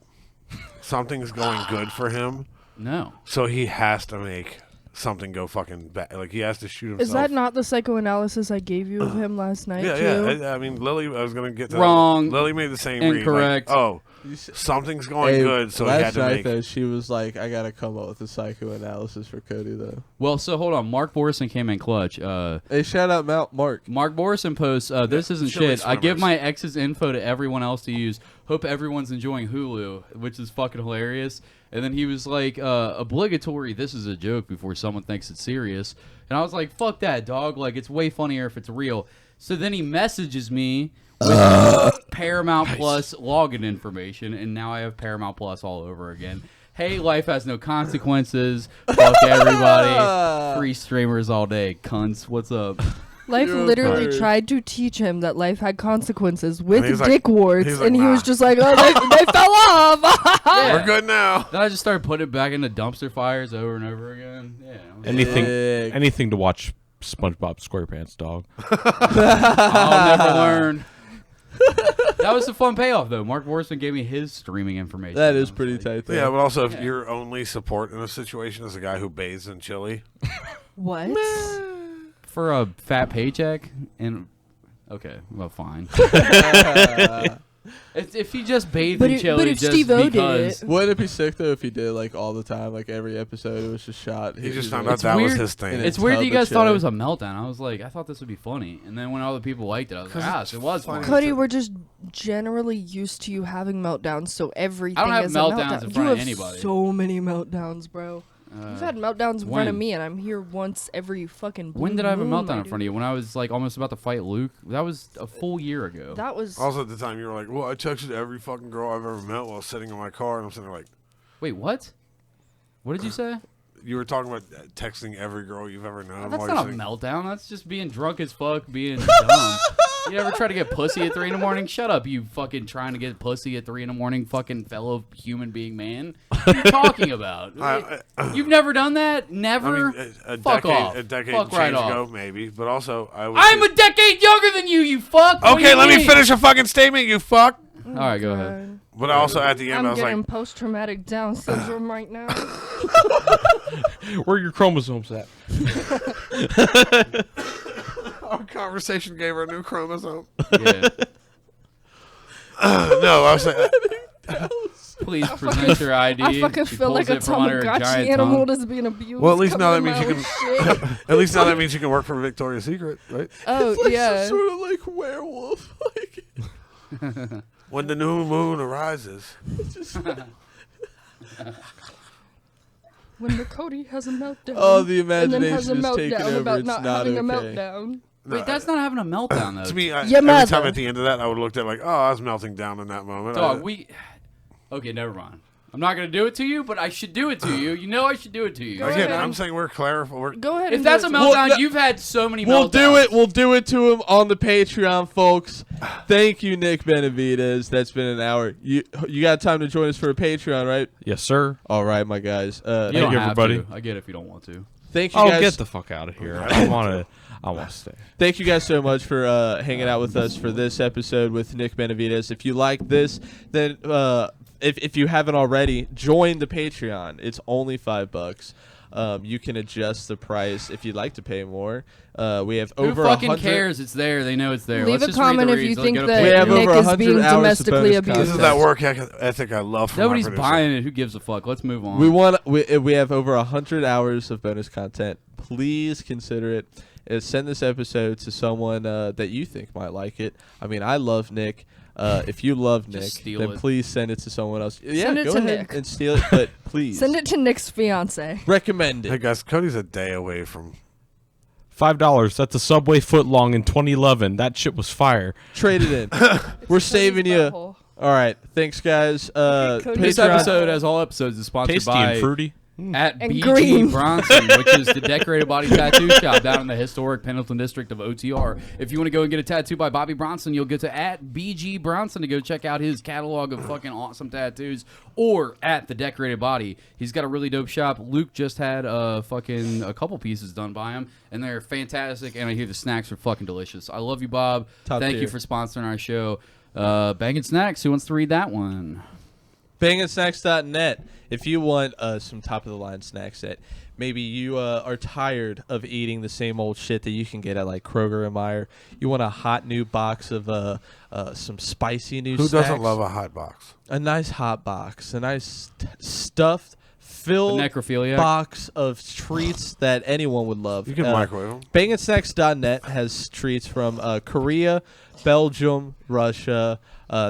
[SPEAKER 3] Something's going good for him,
[SPEAKER 1] No.
[SPEAKER 3] so he has to make something go fucking bad. Like he has to shoot himself.
[SPEAKER 4] Is that not the psychoanalysis I gave you of him last night?
[SPEAKER 3] Yeah,
[SPEAKER 4] too?
[SPEAKER 3] yeah. I mean, Lily. I was gonna get to
[SPEAKER 1] Wrong.
[SPEAKER 3] Lily made the same
[SPEAKER 1] Incorrect.
[SPEAKER 3] read. Like, oh, something's going good, so he had
[SPEAKER 2] last
[SPEAKER 3] to
[SPEAKER 2] night
[SPEAKER 3] make.
[SPEAKER 2] though, she was like, "I gotta come up with a psychoanalysis for Cody though."
[SPEAKER 1] Well, so hold on. Mark Borison came in clutch.
[SPEAKER 2] Hey, shout out Mark.
[SPEAKER 1] Mark Borison posts, this isn't
[SPEAKER 3] chili
[SPEAKER 1] shit. I give
[SPEAKER 3] swimmers.
[SPEAKER 1] my ex's info to everyone else to use. Hope everyone's enjoying Hulu, which is fucking hilarious. And then he was like, obligatory, this is a joke before someone thinks it's serious. And I was like, fuck that, dog. Like, it's way funnier if it's real. So then he messages me with Paramount Plus login information, and now I have Paramount Plus all over again. Hey, life has no consequences. Fuck everybody. Free streamers all day. Cunts, what's up?
[SPEAKER 4] Life
[SPEAKER 2] You're
[SPEAKER 4] literally
[SPEAKER 2] fired.
[SPEAKER 4] tried to teach him that life had consequences with
[SPEAKER 3] he's
[SPEAKER 4] dick
[SPEAKER 3] like-
[SPEAKER 4] warts,
[SPEAKER 3] he's like,
[SPEAKER 4] and he was
[SPEAKER 3] nah.
[SPEAKER 4] just like, "Oh, they fell off."
[SPEAKER 1] Yeah.
[SPEAKER 3] We're good now.
[SPEAKER 1] Then I just started putting it back into dumpster fires over and over again. Yeah.
[SPEAKER 5] Anything,
[SPEAKER 2] Sick.
[SPEAKER 5] to watch SpongeBob SquarePants, dog.
[SPEAKER 1] I'll never learn. That was a fun payoff, though. Mark Borison gave me his streaming information.
[SPEAKER 2] That is
[SPEAKER 1] I was
[SPEAKER 2] pretty
[SPEAKER 1] like,
[SPEAKER 2] tight. Though.
[SPEAKER 3] Yeah, but also if your only support in a situation is a guy who bathes in chili,
[SPEAKER 4] What?
[SPEAKER 1] For a fat paycheck, and okay, well, fine. If he just bathed
[SPEAKER 4] But
[SPEAKER 1] in
[SPEAKER 4] if-
[SPEAKER 1] chili
[SPEAKER 4] but if
[SPEAKER 1] just
[SPEAKER 4] Steve-O did
[SPEAKER 1] because,
[SPEAKER 4] it-
[SPEAKER 2] Wouldn't it be sick though if he did like all the time, like every episode it was just shot?
[SPEAKER 3] he just
[SPEAKER 2] was
[SPEAKER 3] found
[SPEAKER 2] like-
[SPEAKER 3] out that was
[SPEAKER 1] weird.
[SPEAKER 3] his thing.
[SPEAKER 2] And
[SPEAKER 1] it's weird that you
[SPEAKER 2] tub of
[SPEAKER 1] guys thought it
[SPEAKER 2] chili.
[SPEAKER 1] was a meltdown. I was like, I thought this would be funny, and then when all the people liked it, I was like,
[SPEAKER 3] 'Cause it's
[SPEAKER 1] it was
[SPEAKER 3] funny.
[SPEAKER 1] funny.
[SPEAKER 4] Cody, we're just generally used to you having meltdowns, so everything
[SPEAKER 1] I don't have
[SPEAKER 4] is a
[SPEAKER 1] meltdowns
[SPEAKER 4] meltdown.
[SPEAKER 1] in
[SPEAKER 4] You
[SPEAKER 1] front of
[SPEAKER 4] have
[SPEAKER 1] anybody.
[SPEAKER 4] so many meltdowns, bro. You've had meltdowns in front
[SPEAKER 1] when?
[SPEAKER 4] of me, and I'm here once every fucking.
[SPEAKER 1] When
[SPEAKER 4] blue
[SPEAKER 1] did I have a
[SPEAKER 4] moon,
[SPEAKER 1] meltdown
[SPEAKER 4] my
[SPEAKER 1] in front of
[SPEAKER 4] dude.
[SPEAKER 1] you? When I was like almost about to fight Luke. That was a full year ago.
[SPEAKER 4] That was.
[SPEAKER 3] Also at the time you were like, well, I texted every fucking girl I've ever met while sitting in my car, and I'm sitting there like,
[SPEAKER 1] Wait, what? What did you say?
[SPEAKER 3] you were talking about texting every girl you've ever known.
[SPEAKER 1] That's
[SPEAKER 3] while
[SPEAKER 1] not a
[SPEAKER 3] you're sitting-
[SPEAKER 1] meltdown. That's just being drunk as fuck, being dumb. You ever try to get pussy at 3 in the morning? Shut up, you fucking trying to get pussy at 3 in the morning, fucking fellow human being man. What are you talking about? You've never done that?
[SPEAKER 3] I
[SPEAKER 1] Never?
[SPEAKER 3] mean, a
[SPEAKER 1] Fuck
[SPEAKER 3] decade,
[SPEAKER 1] off.
[SPEAKER 3] a decade
[SPEAKER 1] Fuck
[SPEAKER 3] and
[SPEAKER 1] right
[SPEAKER 3] change
[SPEAKER 1] off.
[SPEAKER 3] ago, maybe. But also, I was.
[SPEAKER 1] I'm a decade younger than you fuck. What do
[SPEAKER 3] Okay,
[SPEAKER 1] you
[SPEAKER 3] let me
[SPEAKER 1] mean?
[SPEAKER 3] finish a fucking statement, you fuck.
[SPEAKER 1] All right, go ahead.
[SPEAKER 4] God.
[SPEAKER 3] But also at the end,
[SPEAKER 4] I'm
[SPEAKER 3] I was
[SPEAKER 4] getting
[SPEAKER 3] like,
[SPEAKER 4] post-traumatic Down syndrome right now.
[SPEAKER 5] Where are your chromosomes at?
[SPEAKER 3] our conversation gave her a new chromosome.
[SPEAKER 1] Yeah.
[SPEAKER 3] No, I was like,
[SPEAKER 1] Please present your ID.
[SPEAKER 4] I fucking
[SPEAKER 1] She
[SPEAKER 4] feel
[SPEAKER 1] pulls
[SPEAKER 4] like a
[SPEAKER 1] it from under her
[SPEAKER 4] Tamagotchi
[SPEAKER 1] giant
[SPEAKER 4] animal
[SPEAKER 1] tongue.
[SPEAKER 4] that's being abused.
[SPEAKER 3] well, at least now that
[SPEAKER 4] coming
[SPEAKER 3] means you
[SPEAKER 4] out
[SPEAKER 3] can.
[SPEAKER 4] with shit.
[SPEAKER 3] At least now that means you can work for Victoria's Secret, right?
[SPEAKER 4] Oh
[SPEAKER 2] It's like
[SPEAKER 4] yeah.
[SPEAKER 2] some sort of like werewolf. Like,
[SPEAKER 3] When the new moon arises.
[SPEAKER 4] When the Cody has a meltdown.
[SPEAKER 2] Oh, the
[SPEAKER 4] and then has a
[SPEAKER 2] imagination is taking
[SPEAKER 4] meltdown
[SPEAKER 2] over.
[SPEAKER 4] about
[SPEAKER 2] It's
[SPEAKER 4] not
[SPEAKER 2] not
[SPEAKER 4] having a
[SPEAKER 2] okay.
[SPEAKER 4] meltdown.
[SPEAKER 1] Wait, that's not having a meltdown, though.
[SPEAKER 3] To me,
[SPEAKER 4] Your
[SPEAKER 3] every
[SPEAKER 4] mother.
[SPEAKER 3] time at the end of that, I would have looked at it like, oh, I was melting down in that moment.
[SPEAKER 1] Dog, Okay, never mind. I'm not going to do it to you, but I should do it to you. You know I should do it to you.
[SPEAKER 4] Go
[SPEAKER 3] Again,
[SPEAKER 4] ahead.
[SPEAKER 3] I'm saying we're clarifying.
[SPEAKER 4] Go ahead.
[SPEAKER 1] If
[SPEAKER 4] and
[SPEAKER 1] that's
[SPEAKER 4] do
[SPEAKER 1] a
[SPEAKER 4] it.
[SPEAKER 1] meltdown,
[SPEAKER 2] Well,
[SPEAKER 1] you've had so many
[SPEAKER 2] We'll
[SPEAKER 1] meltdowns.
[SPEAKER 2] do it. We'll do it to him on the Patreon, folks. Thank you, Nick Benevides. That's been an hour. You got time to join us for a Patreon, right?
[SPEAKER 5] Yes, sir.
[SPEAKER 2] All right, my guys.
[SPEAKER 1] You don't
[SPEAKER 5] Thank you,
[SPEAKER 1] have
[SPEAKER 5] everybody.
[SPEAKER 1] to. I get it if you don't want to.
[SPEAKER 2] Thank you
[SPEAKER 5] Oh,
[SPEAKER 2] guys.
[SPEAKER 5] get the fuck out of here. I want to stay.
[SPEAKER 2] Thank you guys so much for hanging out with us for this episode with Nick Benevides. If you like this, then if you haven't already, join the Patreon. It's only $5. You can adjust the price if you'd like to pay more. We have
[SPEAKER 1] Who
[SPEAKER 2] over
[SPEAKER 1] fucking
[SPEAKER 2] 100.
[SPEAKER 1] cares? It's there. They know it's there.
[SPEAKER 4] Leave
[SPEAKER 1] Let's
[SPEAKER 4] a
[SPEAKER 1] just read
[SPEAKER 4] comment
[SPEAKER 1] the
[SPEAKER 4] if you
[SPEAKER 1] reads.
[SPEAKER 4] think
[SPEAKER 1] Go to
[SPEAKER 4] that
[SPEAKER 2] We have
[SPEAKER 1] Patreon.
[SPEAKER 4] Nick
[SPEAKER 2] over
[SPEAKER 4] is
[SPEAKER 2] 100
[SPEAKER 4] being
[SPEAKER 2] hours of
[SPEAKER 4] domestically
[SPEAKER 2] bonus
[SPEAKER 4] abused.
[SPEAKER 3] This is that work ethic I love from
[SPEAKER 1] Nobody's
[SPEAKER 3] my producer.
[SPEAKER 1] buying it. Who gives a fuck? Let's move on.
[SPEAKER 2] We have over 100 hours of bonus content. Please consider it. Send this episode to someone that you think might like it. I mean, I love Nick. If you love Nick,
[SPEAKER 1] steal
[SPEAKER 2] then
[SPEAKER 1] it.
[SPEAKER 2] please send it to someone else. Yeah,
[SPEAKER 4] Send it
[SPEAKER 2] go
[SPEAKER 4] to
[SPEAKER 2] ahead
[SPEAKER 4] Nick.
[SPEAKER 2] and steal it, but please
[SPEAKER 4] Send it to Nick's fiance.
[SPEAKER 2] recommend
[SPEAKER 3] Hey
[SPEAKER 2] it.
[SPEAKER 3] guys, Cody's a day away from.
[SPEAKER 5] $5. That's a Subway footlong in 2011. That shit was fire.
[SPEAKER 2] Trade it in. We're saving you.
[SPEAKER 4] Butthole.
[SPEAKER 2] All right, thanks guys.
[SPEAKER 4] Cody.
[SPEAKER 1] This
[SPEAKER 2] Patreon-
[SPEAKER 1] episode, as all episodes, is sponsored
[SPEAKER 5] Tasty
[SPEAKER 1] by
[SPEAKER 5] and fruity.
[SPEAKER 1] at
[SPEAKER 4] And
[SPEAKER 1] BG
[SPEAKER 4] green.
[SPEAKER 1] Bronson, which is the decorated body tattoo shop down in the historic Pendleton district of OTR. If you want to go and get a tattoo by Bobby Bronson, you'll go to at BG Bronson to go check out his catalog of fucking awesome tattoos, or at the decorated body. He's got a really dope shop. Luke just had a couple pieces done by him, and they're fantastic. And I hear the snacks are fucking delicious. I love you, Bob.
[SPEAKER 2] Top
[SPEAKER 1] Thank
[SPEAKER 2] tier.
[SPEAKER 1] you for sponsoring our show. Bangin' Snacks. Who wants to read that one?
[SPEAKER 2] Bangandsnacks.net. If you want some top-of-the-line snacks that maybe you are tired of eating the same old shit that you can get at like Kroger and Meijer, you want a hot new box of some spicy new
[SPEAKER 3] Who
[SPEAKER 2] snacks.
[SPEAKER 3] doesn't love a hot box?
[SPEAKER 2] A nice hot box, a nice stuffed, filled
[SPEAKER 1] The necrophiliac.
[SPEAKER 2] box of treats that anyone would love.
[SPEAKER 3] You can microwave them.
[SPEAKER 2] Bangandsnacks.net has treats from Korea, Belgium, Russia.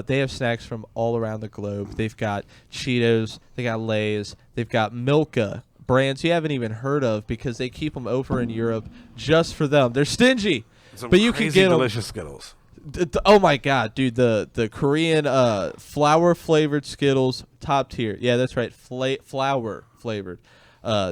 [SPEAKER 2] They have snacks from all around the globe. They've got Cheetos, they got Lay's, they've got Milka, brands you haven't even heard of because they keep them over in Europe just for them. They're stingy,
[SPEAKER 3] Some
[SPEAKER 2] but you can
[SPEAKER 3] crazy
[SPEAKER 2] get them.
[SPEAKER 3] delicious Skittles.
[SPEAKER 2] Oh my god, dude! The Korean flour flavored Skittles, top tier. Yeah, that's right, flour flavored.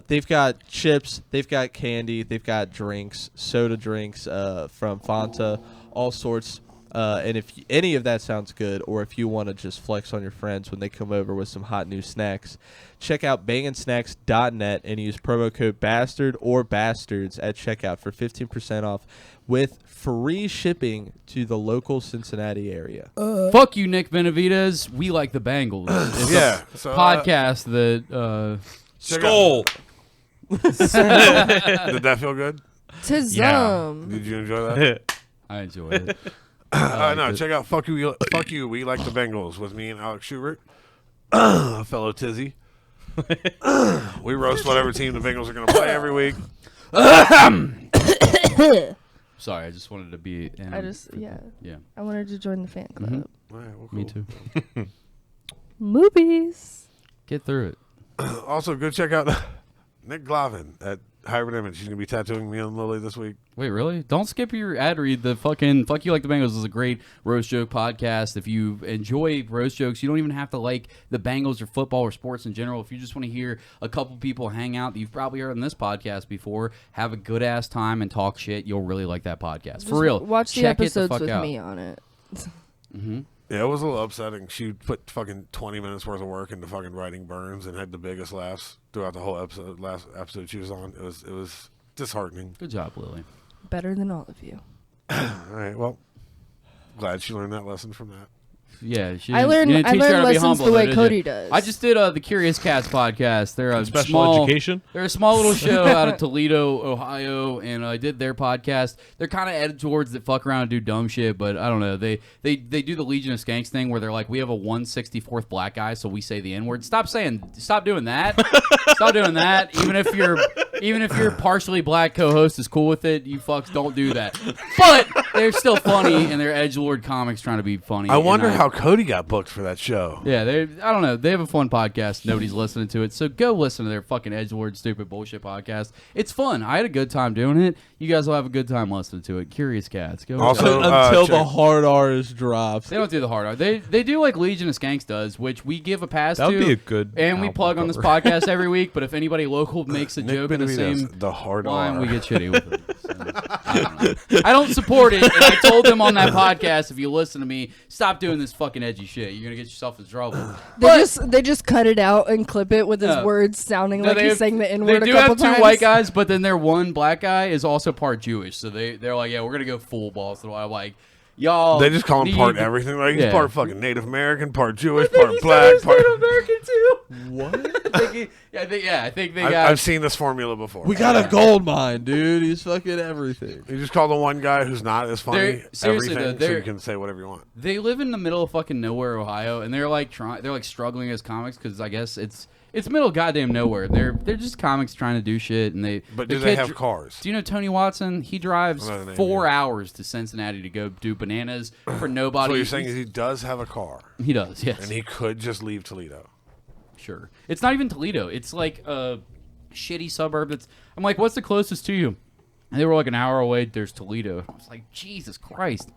[SPEAKER 2] They've got chips, they've got candy, they've got drinks, soda drinks from Fanta, all sorts. And if any of that sounds good, or if you want to just flex on your friends when they come over with some hot new snacks, check out bangandsnacks.net and use promo code BASTARD or BASTARDS at checkout for 15% off with free shipping to the local Cincinnati area.
[SPEAKER 1] Fuck you, Nick Benevides. We like the Bengals. It's
[SPEAKER 3] Yeah,
[SPEAKER 1] a
[SPEAKER 3] so,
[SPEAKER 1] podcast that.
[SPEAKER 5] Skull.
[SPEAKER 3] Did that feel good?
[SPEAKER 4] Tizum.
[SPEAKER 3] Did you enjoy that?
[SPEAKER 1] I enjoy it.
[SPEAKER 3] No, check out Fuck You, We Like the Bengals with me and Alex Schubert, a fellow Tizzy. We roast whatever team the Bengals are going to play every week.
[SPEAKER 1] Sorry, I just wanted to be.
[SPEAKER 4] Yeah. I wanted to join the fan club.
[SPEAKER 1] Mhm.
[SPEAKER 3] All right, well,
[SPEAKER 1] Me
[SPEAKER 3] cool.
[SPEAKER 1] too.
[SPEAKER 4] Movies.
[SPEAKER 1] Get through it.
[SPEAKER 3] Also, go check out Nick Glavin at Hybrid Image. He's going to be tattooing me on Lily this week.
[SPEAKER 1] Wait, really? Don't skip your ad read. The fucking Fuck You Like the Bengals is a great roast joke podcast. If you enjoy roast jokes, you don't even have to like the Bengals or football or sports in general. If you just want to hear a couple people hang out that you've probably heard on this podcast before, have a good ass time and talk shit, you'll really like that podcast. For real.
[SPEAKER 4] Watch the
[SPEAKER 1] Check it
[SPEAKER 4] episodes
[SPEAKER 1] fuck
[SPEAKER 4] with
[SPEAKER 1] out.
[SPEAKER 4] me on it.
[SPEAKER 1] Mm-hmm.
[SPEAKER 3] Yeah, it was a little upsetting. She put fucking 20 minutes worth of work into fucking writing burns and had the biggest laughs throughout the whole episode. Last episode she was on, it was disheartening.
[SPEAKER 1] Good job, Lily.
[SPEAKER 4] Better than all of you.
[SPEAKER 3] All right, well, glad she learned that lesson from that.
[SPEAKER 1] Yeah,
[SPEAKER 4] I learned
[SPEAKER 1] teach her how to be
[SPEAKER 4] lessons
[SPEAKER 1] humble,
[SPEAKER 4] the way
[SPEAKER 1] though, did
[SPEAKER 4] Cody
[SPEAKER 1] you?
[SPEAKER 4] does.
[SPEAKER 1] I just did the Curious Cats podcast. They're a
[SPEAKER 5] Special
[SPEAKER 1] small
[SPEAKER 5] education?
[SPEAKER 1] They're a small little show out of Toledo, Ohio, and I did their podcast. They're kind of edgelords that fuck around and do dumb shit, but I don't know. They do the Legion of Skanks thing where they're like, we have a 164th black guy, so we say the N-word. Stop doing that. Stop doing that. Even if your partially black co-host is cool with it, you fucks don't do that. But they're still funny, and they're edgelord comics trying to be funny.
[SPEAKER 3] I wonder
[SPEAKER 1] and
[SPEAKER 3] how Cody got booked for that show.
[SPEAKER 1] Yeah, I don't know. They have a fun podcast. Nobody's listening to it. So go listen to their fucking edgelord stupid bullshit podcast. It's fun. I had a good time doing it. You guys will have a good time listening to it. Curious Cats. Go
[SPEAKER 3] Also,
[SPEAKER 2] Until the
[SPEAKER 3] check-
[SPEAKER 2] hard R is dropped.
[SPEAKER 1] They don't do the hard R. They do like Legion of Skanks does, which we give a pass
[SPEAKER 5] That
[SPEAKER 1] to.
[SPEAKER 5] would be a good
[SPEAKER 1] And we
[SPEAKER 5] album
[SPEAKER 1] plug on this
[SPEAKER 5] cover.
[SPEAKER 1] podcast every week, but if anybody local makes a
[SPEAKER 3] Nick
[SPEAKER 1] joke in the
[SPEAKER 3] Benevides,
[SPEAKER 1] same
[SPEAKER 3] the hard
[SPEAKER 1] line,
[SPEAKER 3] R.
[SPEAKER 1] we get shitty with it. So, I don't know. I don't support it, and I told them on that podcast, if you listen to me, stop doing this fucking edgy shit. You're going to get yourself in trouble.
[SPEAKER 4] They just cut it out and clip it with his
[SPEAKER 1] No.
[SPEAKER 4] words sounding
[SPEAKER 1] No,
[SPEAKER 4] like
[SPEAKER 1] they
[SPEAKER 4] he's
[SPEAKER 1] have-
[SPEAKER 4] saying the
[SPEAKER 1] They
[SPEAKER 4] N-word a
[SPEAKER 1] do
[SPEAKER 4] couple
[SPEAKER 1] have two
[SPEAKER 4] times.
[SPEAKER 1] white guys, but then their one black guy is also part Jewish. So they're like, yeah, we're gonna go full balls. So I'm like, y'all.
[SPEAKER 3] They just call him
[SPEAKER 1] need
[SPEAKER 3] part
[SPEAKER 1] to-
[SPEAKER 3] everything. Like he's
[SPEAKER 1] Yeah.
[SPEAKER 3] part fucking Native American, part Jewish, part black, part.
[SPEAKER 1] Native American too.
[SPEAKER 2] What?
[SPEAKER 1] I think they got.
[SPEAKER 3] I've seen this formula before.
[SPEAKER 2] We got a gold mine, dude. He's fucking everything.
[SPEAKER 3] You just call the one guy who's not as funny
[SPEAKER 1] They're- seriously,
[SPEAKER 3] everything,
[SPEAKER 1] though,
[SPEAKER 3] so you
[SPEAKER 1] they're-
[SPEAKER 3] can say whatever you want.
[SPEAKER 1] They live in the middle of fucking nowhere, Ohio, and they're like struggling as comics because I guess it's middle of goddamn nowhere. They're just comics trying to do shit, and
[SPEAKER 3] But
[SPEAKER 1] the
[SPEAKER 3] do they
[SPEAKER 1] kid
[SPEAKER 3] have cars?
[SPEAKER 1] Do you know Tony Watson? He drives
[SPEAKER 3] I know the name,
[SPEAKER 1] 4
[SPEAKER 3] yeah.
[SPEAKER 1] hours to Cincinnati to go do bananas for
[SPEAKER 3] So
[SPEAKER 1] nobody.
[SPEAKER 3] what you're saying is he does have a car,
[SPEAKER 1] He does, yes.
[SPEAKER 3] and he could just leave Toledo.
[SPEAKER 1] Sure. It's not even Toledo. It's like a shitty suburb that's... I'm like, what's the closest to you? And they were like an hour away. There's Toledo. I was like, Jesus Christ.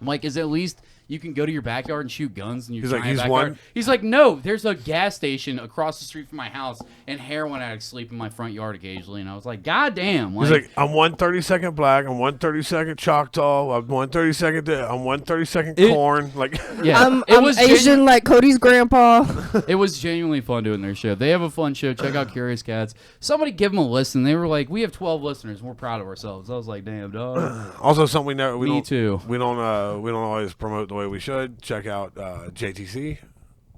[SPEAKER 1] I'm like, is it at least you can go to your backyard and shoot guns in your
[SPEAKER 3] He's like,
[SPEAKER 1] giant
[SPEAKER 3] he's
[SPEAKER 1] backyard?
[SPEAKER 3] one-
[SPEAKER 1] He's like, no, there's a gas station across the street from my house, and heroin addicts sleep in my front yard occasionally. And I was like, God damn.
[SPEAKER 3] He's like, I'm 132nd black, I'm 132nd Choctaw, I'm 132nd, I'm 132nd corn. Like,
[SPEAKER 1] yeah,
[SPEAKER 4] I'm
[SPEAKER 1] it was
[SPEAKER 4] Asian like Cody's grandpa.
[SPEAKER 1] It was genuinely fun doing their show. They have a fun show. Check out Curious Cats. Somebody give them a listen. They were like, we have 12 listeners, and we're proud of ourselves. I was like, damn, dog.
[SPEAKER 3] also something we
[SPEAKER 1] Me too.
[SPEAKER 3] We don't always promote the way we should. Check out JTC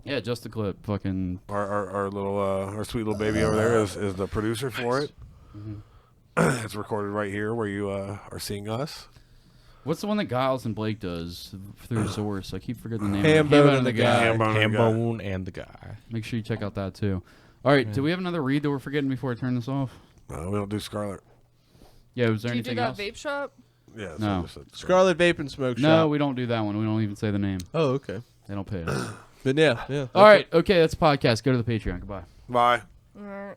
[SPEAKER 1] Yeah, just the clip. Fucking.
[SPEAKER 3] Our little our sweet little baby over there is the producer for it. It's recorded right here where you are seeing us.
[SPEAKER 1] What's the one that Giles and Blake does through Source? I keep forgetting the name.
[SPEAKER 2] Hambone and the Guy.
[SPEAKER 5] Hambone and the Guy.
[SPEAKER 1] Make sure you check out that too. All right, do we have another read that we're forgetting before I turn this off?
[SPEAKER 3] No, we don't do Scarlet.
[SPEAKER 1] Yeah, was there
[SPEAKER 4] Do you do
[SPEAKER 1] anything
[SPEAKER 4] that
[SPEAKER 1] else?
[SPEAKER 4] vape shop?
[SPEAKER 3] Yeah.
[SPEAKER 1] No.
[SPEAKER 3] I just said
[SPEAKER 2] Scarlet Vape and Smoke Shop.
[SPEAKER 1] No, we don't do that one. We don't even say the name.
[SPEAKER 2] Oh, okay.
[SPEAKER 1] They don't pay us.
[SPEAKER 2] But yeah.
[SPEAKER 1] All right, okay, that's a podcast. Go to the Patreon. Goodbye.
[SPEAKER 3] Bye.
[SPEAKER 4] All right.